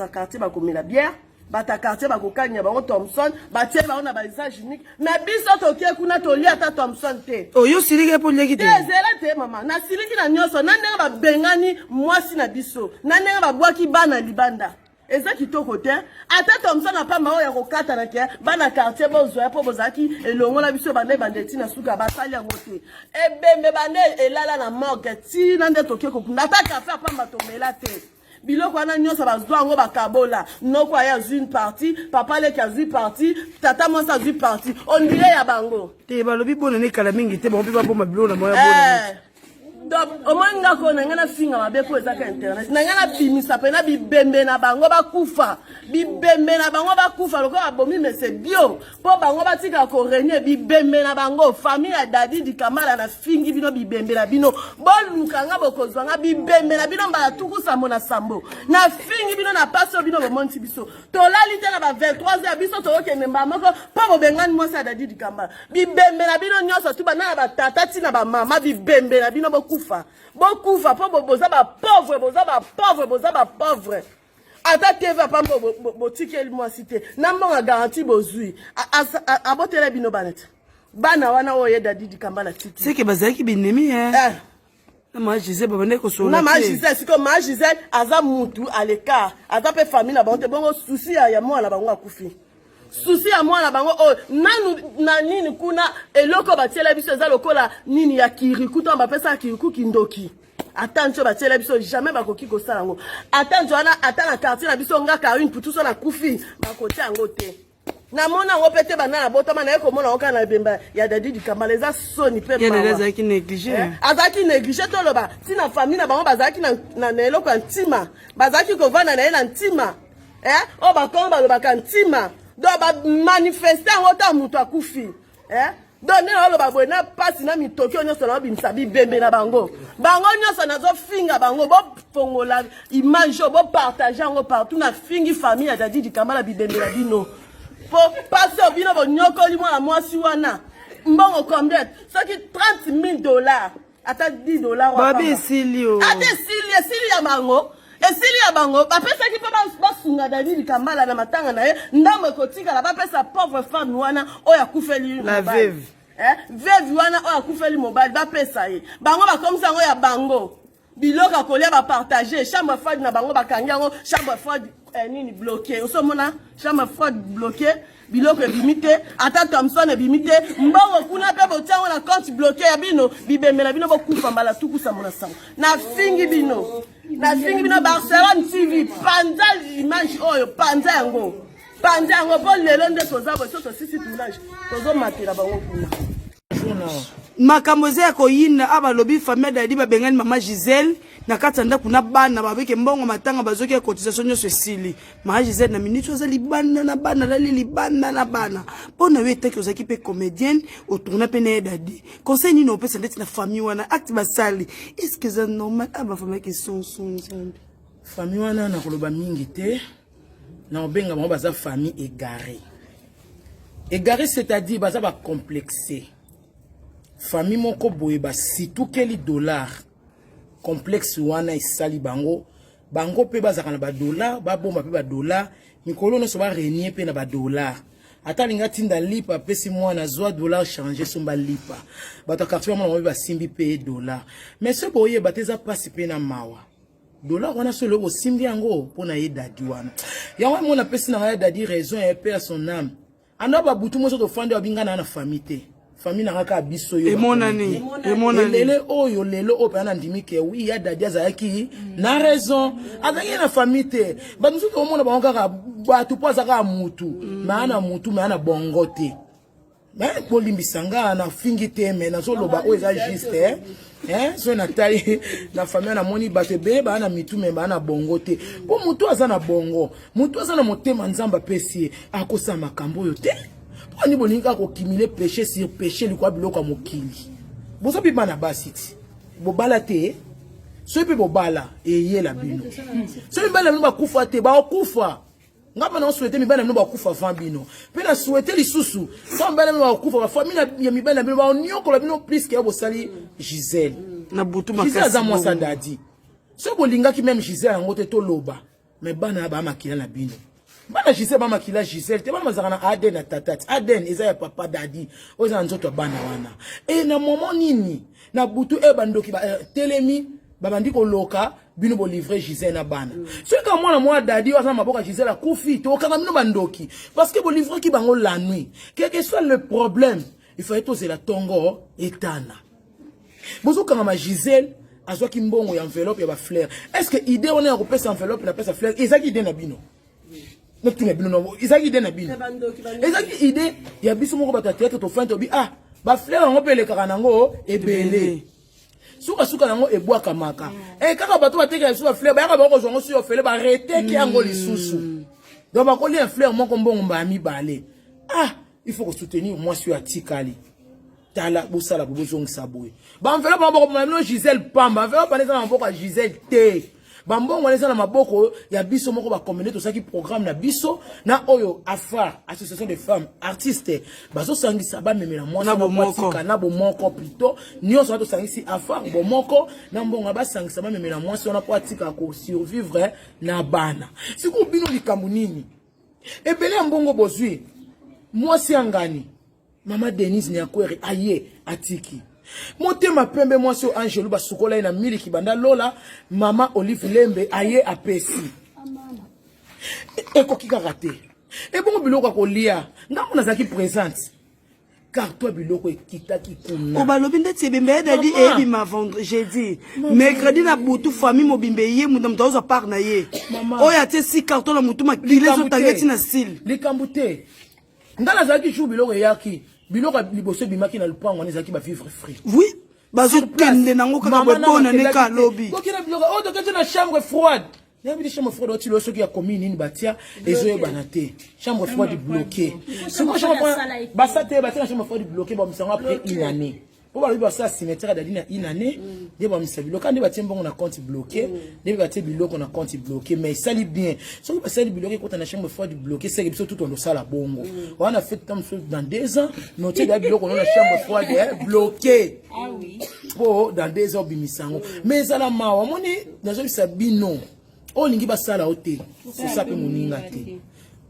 quartier ba komela bière, ba ta quartier ba kokanya bango Thompson, ba tie ba na ba visage unique. Na biso tokie kuna tolia ta Thompson te. Oh yo silike po leki te. Ezela te mama, na siliki na nyoso, na ndenga ba bengani mwasi na biso. Na ndenga ba bwaki bana libanda. Eza kitoko te ata Thompson na pa mao ya kokata na ke bana quartier bozoya po bozaki elongo na biso bande bandeti na suka basali yango te ebembe bande elala na morgue ti na nde toke kokunda ata kafe apamba tomela te biloko wana nyonso bazwa yango bakabola noko aya azwi une partie papa leki azwi partie tata mwasi azwi partie ondire ya bango te balobi bona nekala mingi te bango mpe baboma biloko na moya bona donc omoi ngako na ngai nafinga mabe po ezaka internet na ngai nabimisa mpe na bibembe na bango bakufa bibembe na bango bakufa lokola babomi mese bio mpo bango batika korenie bibembe na bango famille ya dadi dikamala na fingi bino bibembe na bino boluka nga bokozwa nga bibembe na bino mbala tuku sambo na sambo na fingi bino na pasi oyo bino bomonti biso tolali te na ba 23 ya biso tookende mbala moko mpo bobengani mwasi ya dadi dikamala bibembe na bino nyonso tu bana na batata ti na bamama bibembe na bino bokufa bokufa mpo boza bapauvre boza bapauvre ata tv pambo botikeli mwasi te na mbongo garanti bozwi abotela bino banete bana wana oyo dadi dikambala titi seke bazalaki binemi na maa Gisèle babande kosola na maa Gisèle siko maa Gisèle aza mutu aleka aza mpe famille na bango te bongo susi ya mwana bango akufi susi ya mwana bango oyo nanu na nini kuna eloko batiela biso eza lokola nini ya kiriku to bapesa kiriku kindoki atanjo batiela biso jamais bakoki kosala yango atanjo wana ata na quartier na biso nga Karine putuso na kufi bakotia yango te na mona ngo pete bana na botama na ye komona oka na bemba ya dadi dikambala eza soni pe mawa azalaki négligé azalaki négligé toloba ti na famille na bango bazalaki na eloko ya ntima bazalaki kovanda na ye na ntima oyo bakongo balobaka ntima donc bamanifeste yango ta moto akufi donc ndenge oloba boye na mpasi na mitoki oyo nyonso na obimisa bibembe na bango nyonso nazofinga bango bofongola image oyo bopartage yango partout na fingi famille ya dadi dikambala bibembe na bino po mpasi oyo bino bonyokoli mwana mwasi wana mbongo combien soki $30,000 ata $10 babi esili o ata esili ya bango esili ya bango bapesaki mpo basunga dadi dikambala na matanga na ye ndambo ekotikala bapesa pauvre femme wana oyo akufeli la veuve veuve wana oyo akufeli mobali bapesa ye bango bakomisa yango ya bango biloko akolia bapartage chambre froide na bango bakangi yango chambre froide nini bloqué osomona chambre froide bloqué biloko ebimi te ata Thompson ebimi te mbongo kuna mpe botiango na compte bloqué ya bino bibembe na bino bokufa mbala tukusa mona sango na fingi bino Barcelone TV panza image oyo panza yango po lelo nde toza boye so tosisi tournage tozomatela bango kuna makambo eza ya koyinda abalobi famille dadi babengani mama Gisèle na kati ya ndako na bana babeke mbongo matanga bazoki ya cotisation nyonso esili mama Gisèle na minute oza libanda na bana lali libanda na bana mpona yo etaki ozalaki mpe comédienne otourna mpe na ye dadi conseil nini opesa ndeti na famille wana acte basali est-ce que eza normal bafamille ke sonson nzambe famille wana nakoloba mingi te na obenga bango baza famille égarée c'est-à-dire baza bacomplexé famille moko boye basitukeli dollar complexe wana esali bango pe bazaka na $, babomba pe $, mikolo nyonso barenie pe na $. Ata linga tinda lipa pesi mwana zwa $, changer somba lipa bato quartier mwana mobe basimbi pe $. mais ce boye bateza pasi pe na mawa $, wana solo osimbi yango pona ye dadi wana yango mona pesi na ya dadi raison et paix à son âme anda babutu moso to fande obinga na famille te famille na kaka biso yo emonani lele oyo lelo opana ndimi ke oui ya dadi azaki na raison azaki na famille te bamusu to mona bango kaka batu po azaka mutu maana mutu maana bongo te mais bolimbisanga na fingi te mais nazoloba o eza juste so na tai na famille na moni bato be ba na mitu me ba na bongo te po mutu aza na bongo mutu aza na motema nzamba pesi akosa makambo yo te ani boninga ko kimile péché sur péché likwa biloko mokili bozo biba na basiti bobala te so pe bobala eyela bino so bibala bino bakufa te ba okufa ngaba na souhaiter mibala bino bakufa fa bino pe na souhaiter lisusu so mbala bino bakufa ba famille ya mibala bino ba onyokola bino plus que bosali Gisèle na butu makasi Gisèle za mwasa dadi so bolinga ki même Gisèle ngote to loba mais bana ba makila na bino bana Gisèle ba makila Gisèle te bana mazaka na Aden na tatati Aden eza ya papa dadi oza nzoto bana wana e na moment nini na butu e bandoki ba telemi babandi ko loka bino bo livrer Gisèle na bana so ka mwana dadi oza maboka Gisèle a kufi to kanga bino bandoki parce que bo livrer ki bango la nuit quel que soit le problème il faut être la tongo etana bozo kanga ma Gisèle azwaki mbongo ya enveloppe ya bafleur. Est-ce que idée on est à repasser enveloppe na pesa fleur ezaki idée na bino? Noktu na bino no ezaki idée na bino. Ezaki idée ya biso moko bato théâtre to fin to bi ah ba fleur ngo pele kaka nango ebele. Suka nango ebwaka maka. Kaka bato bateka sur fleur ba yaka ba ko zongo sur fleur ba arrêter ki yango lisusu. Donc ba ko li un fleur moko mbongo mba mi balé. Ah, il faut soutenir moi sur atikali. Tala bosala bobozong saboué. Ba enveloppe maboko na Gisèle Pamba, enveloppe paneza na maboko Gisèle T. Ba mbongo neza na maboko ya biso moko ba communauté to saki programme na biso na oyo AFA, association de femmes artistes. Bazo sangisa ba memela moi na bomoka na bomoko plutôt. Nyonso to sangisi AFA bomoko na mbongo ba sangisa ba memela moi so na pratika ko survivre na bana. Siku bino likambu nini? Ebele mbongo bozui. Moi si angani. Mama Denise Nyakwere aye atiki. Motema pembe moi so Angelo basukola na miliki banda lola mama Olive Lembe aye apesi. Eko kika raté. E bongo biloko kolia. Ngambo nazaki présente. Car toi biloko ekitaki kuna. O balobi ndeti bembe dadi ebi ma vendredi jeudi. Mercredi na butu famille mobimbe ye muta mutaoza par na ye. Oya te si carton na mutu makile so tangeti na style. Likambute. Ngala zaki jou biloko yaki. Biloko liboso bimaki na lupango nezaki ba vivre free. Oui, bazo kende nango kaka botona neka lobby. Kokina biloko o dokete na chambre froide. N'abi chambre froide oti lo soki ya commune ni batia ezoye banate. Chambre froide bloquée. C'est quoi chambre froide? Basate batia chambre froide bloquée ba msango après une année. Pour ba liba ça cimetière d'adina une année, de ba msa biloko ndi batia mbongo na compte bloqué, de batia biloko na compte bloqué mais ça lit bien. Soki ba sali biloko ko na chambre froide bloquée, c'est que tout on do sala bongo. On a fait comme ça dans 2 ans, noté da biloko na chambre froide bloquée. Ah oui. Pour dans 2 ans bimisango. Mais ça la mawa moni nazo bisa bino. O lingi ba sala hotel. C'est ça pe moninga te.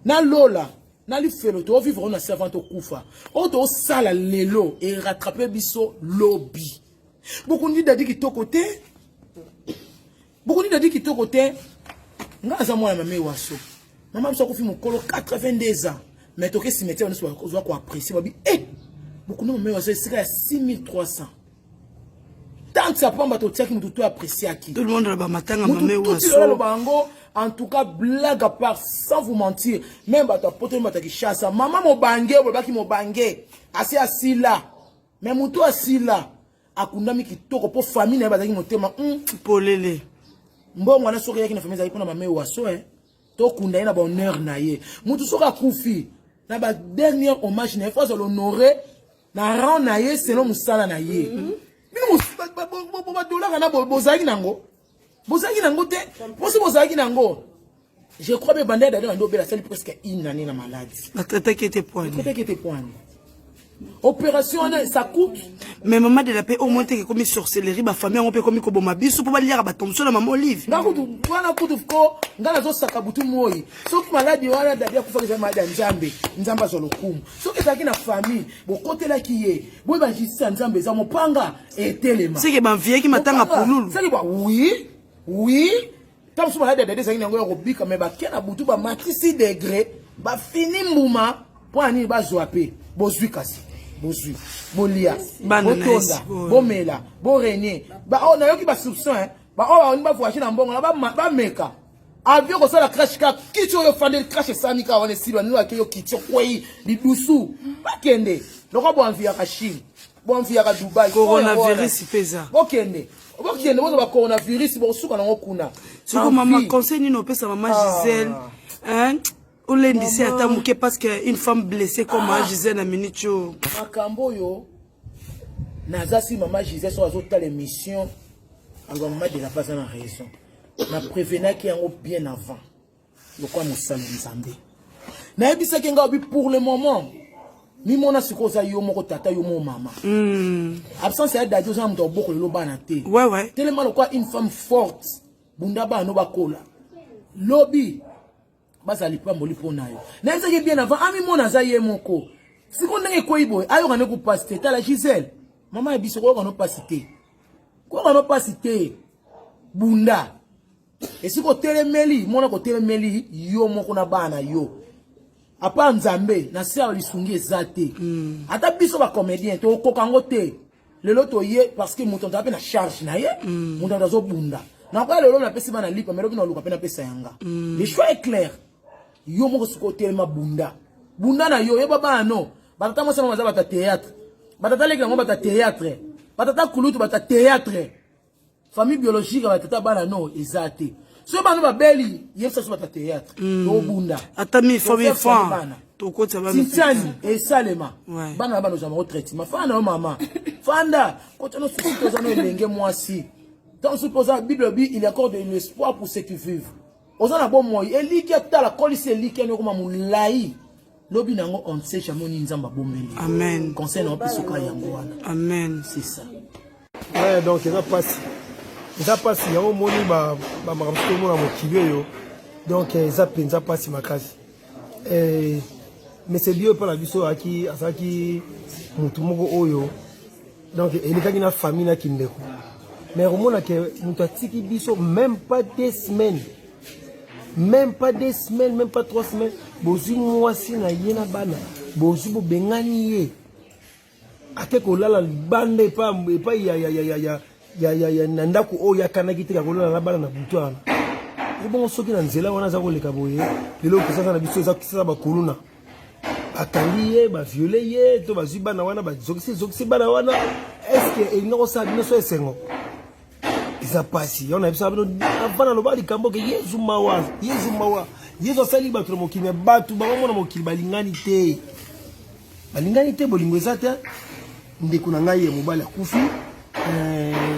Na lola na li felo to vivre na servante kufa o to sala lelo et rattraper biso lobby beaucoup ni dadi ki to côté nga za mwana mame waso mama biso ko fi mokolo 82 ans mais to ke cimetière on soit ko apprécier babi beaucoup no mame waso c'est 6300 tant ça pamba to tiaki mutu to apprécier aki tout le monde ba matanga mame waso bango. En tout cas, blague à part, sans vous mentir, même à ta pote, même à ta chasse, maman mo bangé, ou baki mo bangé, assez assis là, mais mon toit assis là, à Kundami qui toko pour famille, n'a pas dit mon thème, polele. Bon, on a souri qui n'a famille, pour ma mère ou asso, hein, to Kundai n'a pas honneur naïe, mon tout sera koufi, n'a pas dernier hommage, n'a pas l'honorer, n'a rend naïe, selon Moussala naïe. Mais mon dollar, n'a pas bozagi nango. Bozaki nango te, posi bozaki nango. Je crois que bandé d'ailleurs ando bela sali presque une année na maladie. La traité qui était point. Opération ça coûte. Mais maman de la paix au moins que comme sorcellerie ba famille on peut comme koboma biso pour ba lire ba tomso na maman Olive. Ngakutu wana kutu ko ngala zo sakabutu moyi. Soki maladie wana dadia kufa ke maladie nzambe, nzamba zo lokumu. Soki taki na famille, bo kotela kiye, bo ba jisi nzambe za mopanga et telema. C'est que ban vie qui matanga pululu. C'est que oui, tant que malade de des années robika mais ba kena butu ba mati 6 degrés, ba fini mbuma pour ani ba zoapé, bozui kasi, bozui, bolia, botonda, bomela, borenier, ba on a yoki ba soupçon hein, ba on ba voyager na mbongo ba meka. Avion ko sala crash ka kicho yo fande crash sanika on est si loin nous yo kicho kwei li dusu, ba kende. Loko bo envia ka Chine, bo envia ka Dubai, coronavirus pesa. Okende. Okende bozo ba coronavirus bo suka na ngokuna. Siko maman conseil ni no pesa maman Gisèle, hein? Ou lundi c'est ata muke parce que une femme blessée comme Gisèle na minicho. Makambo yo nazasi maman Gisèle so azota l'émission alors maman de la pas na raison. Na prévenir qui en bien avant. Lokwa musala nzambe. Na ebisa kenga obi pour le moment. Mi mona sikoza yo moko tata yo mo mama. Absence ya dadio za mto boko lo bana te. Ouais. Tellement quoi une femme forte. Bunda ba no bakola. Lobby. Bazali pa moli pona yo. Na nzaki bien avant ami mona za ye moko. Siko ndenge ko ibo ayo kana ku pasiter ta la Gisèle. Mama ebiso ko kana pasiter. Ko kana pasiter. Bunda. Et siko telemeli mona ko telemeli yo moko na bana yo. Apa nzambe na sia lisungi ezate ata biso ba comédien to kokango te lelo toye parce que moto ndape na charge na ye moto ndazo bunda na kwa lelo na pesi bana lipa mais na luka pe na pesa yanga le choix est clair yo moko siko telema bunda na yo baba no batata mo sama maza bata théâtre batata leki ngo bata théâtre batata kulutu bata théâtre famille biologique batata bana no ezate so bana ba beli yesa so bata théâtre to bunda atami famille fan to ko tsaba Titiani et Salema bana bana za retraite ma fana mama fanda ko tano suko za no elenge mwasi dans ce posa bible bi il accorde un espoir pour ceux qui vivent ozana bon moi eliki atala kolisi eliki no koma mulai lobi nango on sait jamais ni nzamba bombeli amen conseil na pisuka yango wana amen c'est ça ouais donc ça passe yango moni ba makamto mona mokili yo donc ça penza passe makasi mais c'est lié par la biso aki asaki mutu moko oyo donc elikaki na famille na kindeko mais romona que mutu atiki biso même pas 2 semaines même pas 3 semaines bozu mwasi na ye na bana bozu bobengani ye ate kolala bande pa ya ndako oyo yakanaki te kolala na bana na butu wana ebongo soki na nzela wana aza koleka boye lelo okesasa na biso eza bakoluna akandi ye baviole ye to bazwi bana wana bazokisi bana wana estce elinga kosala bino so esengo eza pasi yo na biso bino avana loba likambo ke yezu mawa yezu asali bato na mokili me bato bamona mokili balingani te bolingo eza te ndeko na ngai ye mobali akufi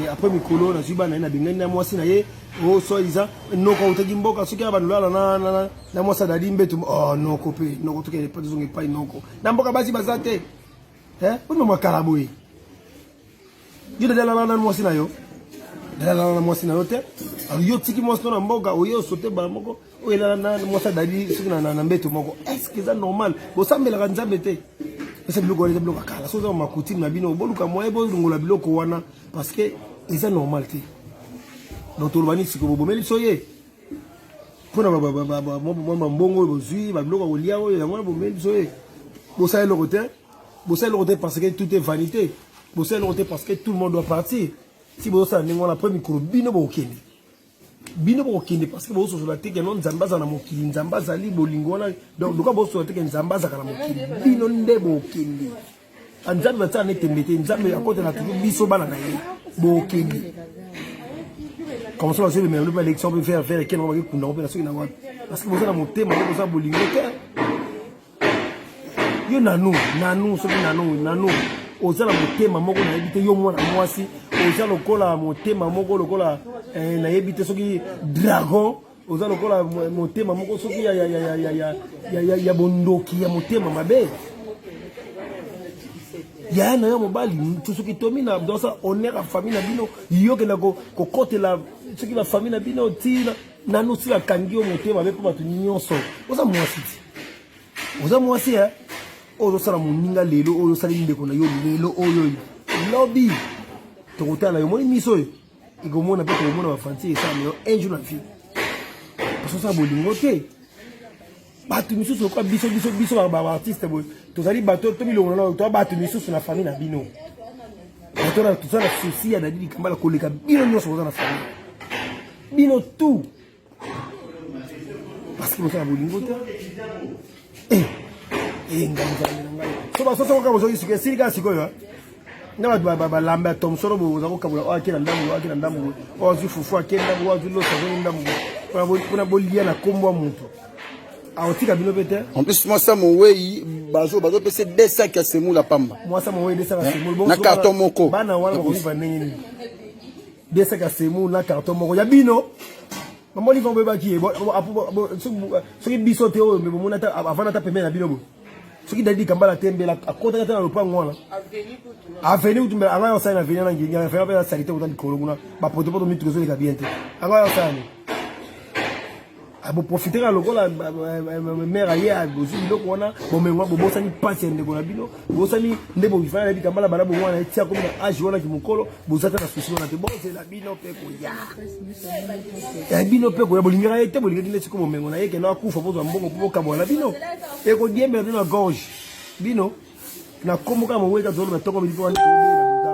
après mikolo nazwi bana ye na bengani na mwasi na ye soi-disant noko utaki mboka soki aba lolala na mwasa dadi mbetu noko pe noko toke pa zonge pa noko na mboka basi bazate ono makala boye yo dala na mwasi na yo te alors yo tiki mwasi na mboka oyo sote ba moko oyela na mwasa dadi soki na mbetu moko est-ce que ça normal bo sambela nzambe te ese biloko les biloko kala so za makuti na bino boluka moye bo ngola biloko wana parce que c'est normal te donc tout le monde siko bomeli soye pona mbongo bozui ba biloko olia oyo yango bomeli soye bosala le côté parce que tout est vanité bosala le côté parce que tout le monde doit partir si bosala ningo la premier micro bino bokende parce que boso sur la teke non nzambaza na mokili nzambaza li bolingo wana donc doka boso la teke nzambaza kana mokili bino nde bokende anzambe batsa na tembete nzambe akote na tuku biso bana na ye bokende comme ça c'est le même l'élection peut faire quel moment que nous parce que vous avez monté mais vous avez bolingo yo nanu so nanu ozala motema moko na yebite yo mwana mwasi ozala lokola motema moko lokola na yebite soki dragon ozala lokola motema moko soki ya bondoki ya motema mabe ya na yo mobali soki tomi na dans sa honneur à famille na bino yo ke na ko kote la soki la famille na bino tira nanu sila kangi yo motema be pa tu nyonso oza mwasi ozo sala moninga lelo oyo sala ndeko na yo lelo oyo lobby to kotala yo moni miso yo igomona pe to mona ba fanti esa yo un jour na vie parce que ça bolingo te batu misusu kwa biso ba artiste boy to zali bato to milongo na to batu misusu na famille na bino to na to sala souci ya dadi kambala koleka bino nyoso na famille bino tout parce que ça bolingo te so ko kabo so sika siko yo na ba lamba tom soro bo za ko kabo akira ndamu o zu fufu akira ndamu o zu lo so ndamu kuna bolia na kombo muntu aotika bino pete en plus moi ça mon way bazo pese 2 sacs à semu la pamba moi ça mon way 2 sacs à semu bon na carton moko bana wala ko viva nini 2 sacs à semu na carton moko ya bino mamoni vont beba ki so ki biso te o me mona ta avant ta pemena bino bo soki dadi kambala tembela akota na lopango wana aveni utumbe anga yo sana aveni na nginga fa ba salite utandi kolonguna ba poto mitu zo leka bien te anga yo sana abo profiter la lokola mère aye bozu biloko wana bomengo bobosani pasi ndeko na bino bosani ndebo bifana bi kambala bana bo wana etia komi na age wana ki mukolo bozata na susi wana te boze la bino pe ko ya bino pe ko ya bolinga ete bolinga dine siko bomengo na yeke na akufa bozo mbongo po kabwa na bino e ko diembe na gorge bino na komoka mo weka zolo na toko bilipo wana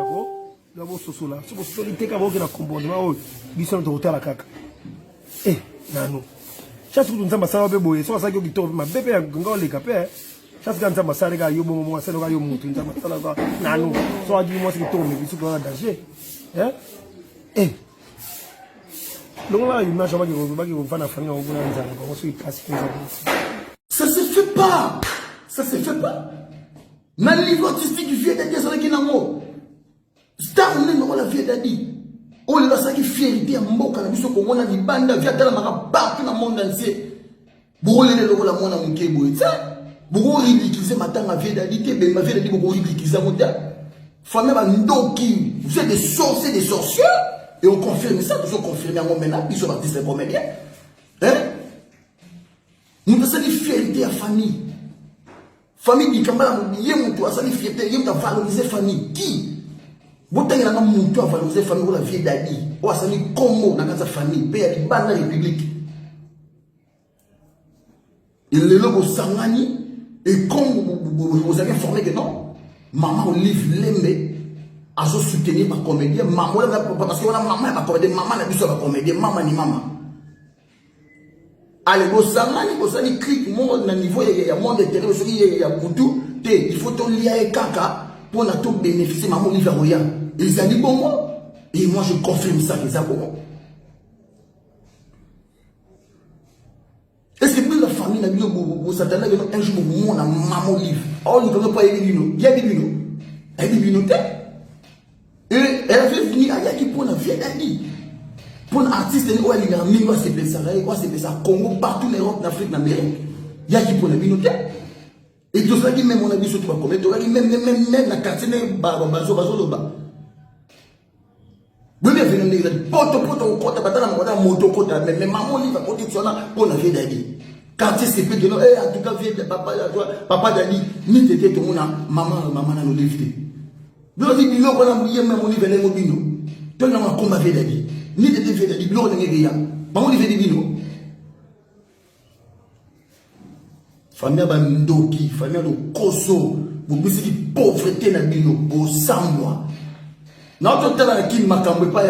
ko D'abord sosola. Si vous solitez quand vous avez un comportement, ils sont au hôtel à caca. Eh, non. Chaque fois que nous avons ça, on va ça qui tombe. Ma bébé a gagné les capés. Chaque fois que nous avons ça, les gars, ils vont me faire le monter. Nous avons ça là. Non. Soit dit moi c'est qui tombe, mais c'est pas danger. Hein? Eh. Donc là, il m'a jamais dit qu'on va faire la famille, on va faire on se casse. Ça se fait pas. Ça se fait pas. Dans le niveau artistique du vieux Dadi, ça qui n'a pas. Star n'est pas la vieux Dadi. On l'a ça qui fierté à Mboka, la mission qu'on a dit banda via dans la mara partout dans le monde entier. Beaucoup les logo la mona munke boy. Ça, beaucoup ridiculiser matin ma vieux Dadi, te ma vieux Dadi beaucoup ridiculiser monta. Famille va ndoki. Vous êtes des sorciers, des sorciers. Et on confirme ça, nous sommes confirmés à mon ménage, ils sont artistes et comédiens. Hein? Nous avons dit fierté à la famille. Famille qui Kambala, il y a mon toit, ça dit fierté, il y a valoriser famille. Qui? Vous avez mon toit à valoriser famille pour la vieille Dadi. Ou à sa Congo, dans sa famille, pays à la République. Et le logo Sangani, et Congo, vous avez informé que non. Maman Olive Lembe. À se soutenir par comédien, maman, parce que maman est pas comédien, maman n'a plus sur la comédien, maman ni maman. Allez, vous avez clic, mon niveau, il y a mon intérêt, il y a beaucoup, il faut ton lien et caca pour la tout bénéficier, maman, il va rien. Ils ont dit bon, et moi je confirme ça, ils ont bon. Est-ce que plus la famille n'a dit, vous s'attendez un jour, mon maman livre. Oh, nous ne pouvons pas y aller, il y a des vino. Il y a des vino. Et elle avait venu à Yaki pour la vieille Dadi. Pour un artiste, elle a mis quoi c'est ça, Congo, partout en Europe, en Afrique, en Amérique. Yaki pour la minute. Et tout ça, même on a vu ce truc, même la quartier, bazo, loba. Vous avez vu, il a dit, poto, kota, batala, moto, kota, mais maman, il va protection pour la vieille Dadi. Quartier, c'est plus de nous, en tout cas, vieille papa Dadi, ni t'étais tout le monde, maman, n'a nous dévidé. Vous avez dit, on a oublié même au niveau de l'Emobino. Tout le monde a combattu la vie. Ni de défait de l'Iblo, on a dit, pas au niveau de l'Ibino. Famille a Ndoki, famille a Koso, vous avez dit pauvreté dans l'Ibino, pour 100 mois. Notre temps à qui m'a cambré pas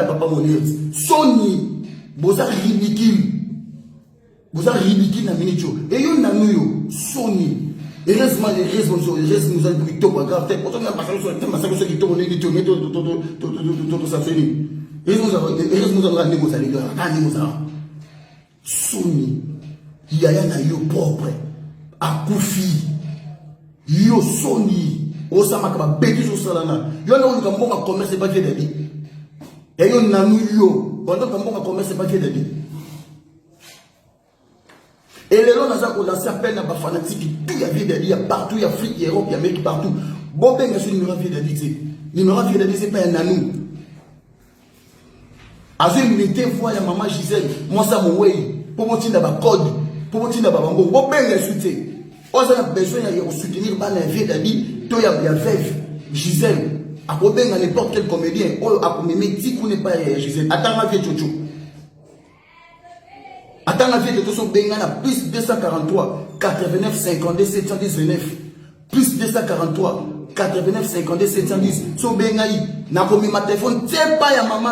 papa Monier. Sony, vous avez ridicule. Vous avez ridicule dans l'Ibino. Et vous avez Sony. Heureusement, nous avons pris tout pour grave. Pour ça, nous avons passé qui tombent, nous avons ramené nos allégations. Sony, il y a un propre, à Koufi, yo Sony, Osama Kaba, Béki Sosalana, yo n'a pas bon à commerce, c'est pas fait d'avis. Et yo n'a yo, pendant qu'on bon à commerce, c'est pas fait d'avis. Et les gens ont lancé appel à des fanatiques, tout y a vie d'aller, il y a partout, il y a Afrique, il y a Europe, il y a Amérique, partout. Bon, ben, c'est numéro de vie d'aller, numéro de vie d'aller, c'est pas un nanou. Avec une unité, voix, il y a maman Gisèle, moi ça mon way, pour mon titre d'abord code, pour mon titre d'abord bango, bon, ben, soutien. On a besoin de soutenir la vie d'aller, tout y a veuve, Gisèle, à ben, n'importe quel comédien, à me mettre, si vous n'êtes pas Gisèle, attends ma vie, Tchotcho. Attends la vie de tout son Bengana, plus 243, 89, 52, 719. Plus 243, 89, 52, 710. Son Bengaï, n'a pas mis ma téléphone, tiens pas, y'a maman,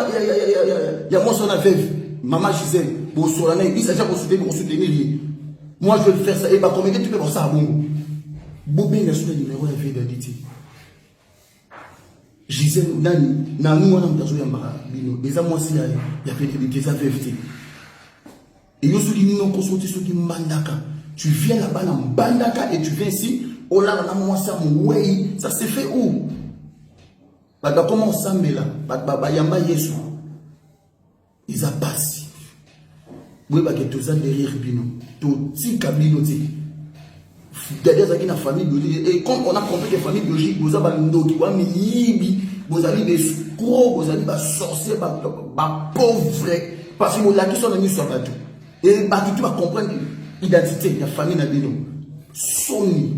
y'a moi son veuve, maman Gisèle, pour Solana, il s'agit pour soutenir. Moi je vais le faire ça, et bah, combien tu peux voir ça à bon? Bobé n'a sur le numéro de vie de Diti. Gisèle, Nani, Nanou, on a besoin de Bino, les amours, il y a fait des veuvetés. Et nous sommes dit non, tu viens là-bas dans Bandaka et tu viens ici, oh là, ça s'est fait où? Comment on s'en met là? Ils ont passé. Oui, parce que tout ça derrière Bino. Tout ça, Bino. Derrière ça, il y a une famille biologique. Et comme on a compris que la famille biologique, vous avez des escrocs, vous avez des sorciers, des pauvres. Parce que la question est sur la tout. Et tu vas comprendre l'identité de la famille Nabino. Sony.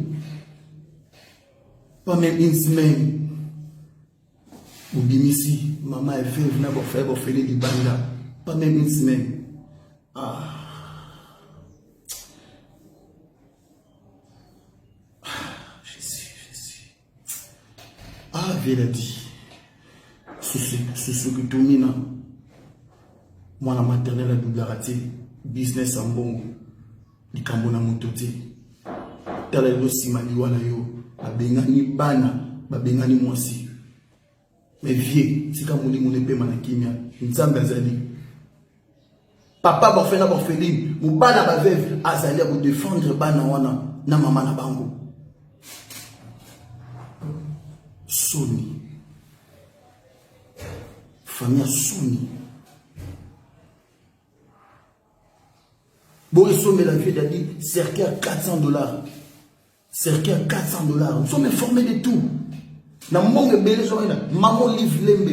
Pas même une semaine. Ou bien ici, maman est fait, venez vous faire les banda. Pas même une semaine. Ah. Jésus. Ah, Véladi. Susuki Tumina, moi la maternelle à double raté, business en bongo, ni kambona motote. Tala yo simali wana yo, babengani bana, babengani mwasi. Mais vieux, si comme on dit mon épée manakimia, nzambe azali. Papa ba fena ba feline, mon bana ba veuve azali à défendre bana wana na mama na bango. Soni. Famille Soni. Bon, ils sont la vie d'Adi, cercle à $400. Cercle à $400. Nous sommes informés de tout. Dans mon bébé, maman livre lembe.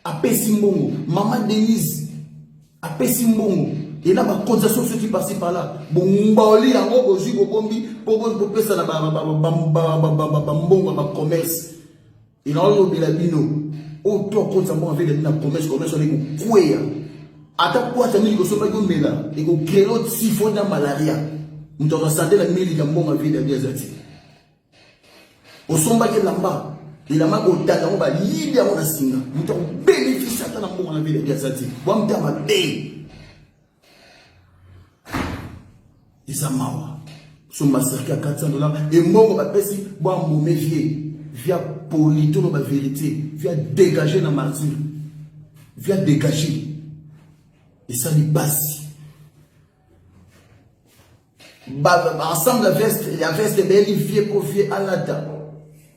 A Pessimbongo. Maman Denise. A Pessimbongo. Et là, ma cotisation, ceux qui passent par là. Bon, Mbaoli, en gros, aussi, pour bombi, pour ça, ma commerce. Et là, on a bino. Oh, toi, quand ça m'a fait la commerce, on est quoi? Attends, quoi, ça me dit que ça va être là. Et qu'on crée l'autre siphon de malaria. Nous avons santé la mille de mon avis de Biazati. Au sommet de l'amba, il a marqué au tata, on va l'idée à mon assinga. Nous avons bénéficié à mon avis de Biazati. Moi, je m'en vais. Ils ont mawa. Son massacre à $400. Et moi, on va passer, moi, mon méfier. Via polito la vérité, via dégager la martyre, via dégager. Et ça lui passe. Ensemble, la veste est belle, vieux pour vieux à la dame.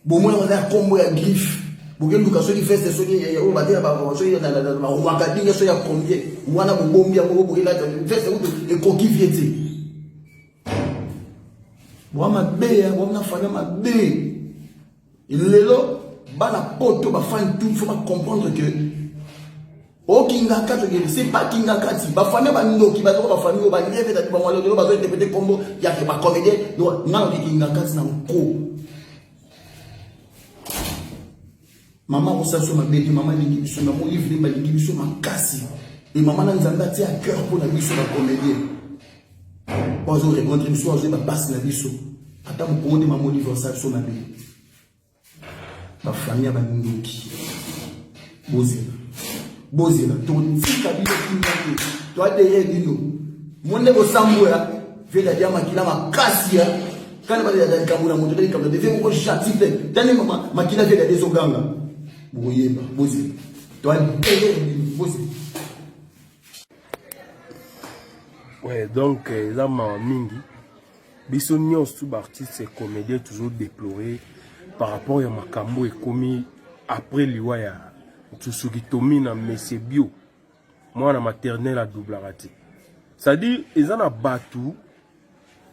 Bon, moi, on a un combo à griffe. Pour que nous cassions les vestes, ceux qui ont battu la barre, ceux qui ont battu la soya combien, ou on a un bombi à mon bourré là, veste et coquille viété. Moi, ma belle, moi, ma femme, ma belle. Lelo, bana poto ba fan tout, faut comprendre que o kinga kato c'est pas kinga kati ba famille ba ndoki ba ba famille ba lieve da ba wala ba zo interpréter combo ya ke ba comédien no na kinga kati na ko maman on s'assoit ma bébé maman lingi biso na mo livre ba lingi biso makasi et maman na nzamba ti à cœur pour la biso ba comédien pas au rencontrer biso zo ba passe na biso ata mo ko de maman livre ça so ma bébé. Ma famille a bandoki. Bozela. Ton tika bino kinaki. Toi derrière dino. Monde ko samboya. Ve la dia makila makasi ya. Kana ba ya kamuna moto de kamuna de ko chatipe. Tani mama makila ve la des oganga. Boyeba. Bozela. Toi derrière dino. Bozela. Ouais, donc là ma mingi. Biso nyonso artiste et comédien toujours déploré. Par rapport à Makambo et commis après l'Iwaya, Tsusuki Tomina, Messe Bio, moi, la maternelle à double raté. C'est-à-dire, ils en ont battu,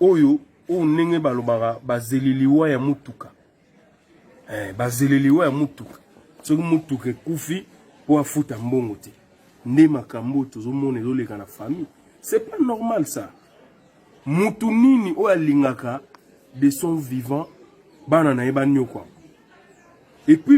Oyo, ou Nenge Balobara, Bazeli l'Iwaya Mutuka. Bazeli l'Iwaya Mutuka. Ce que Mutuka Koufi pour foutre un bon côté. Ne Makambo, tout le monde est dans la famille. C'est pas normal ça. Mutunini, ou Alingaka, de son vivant. Et puis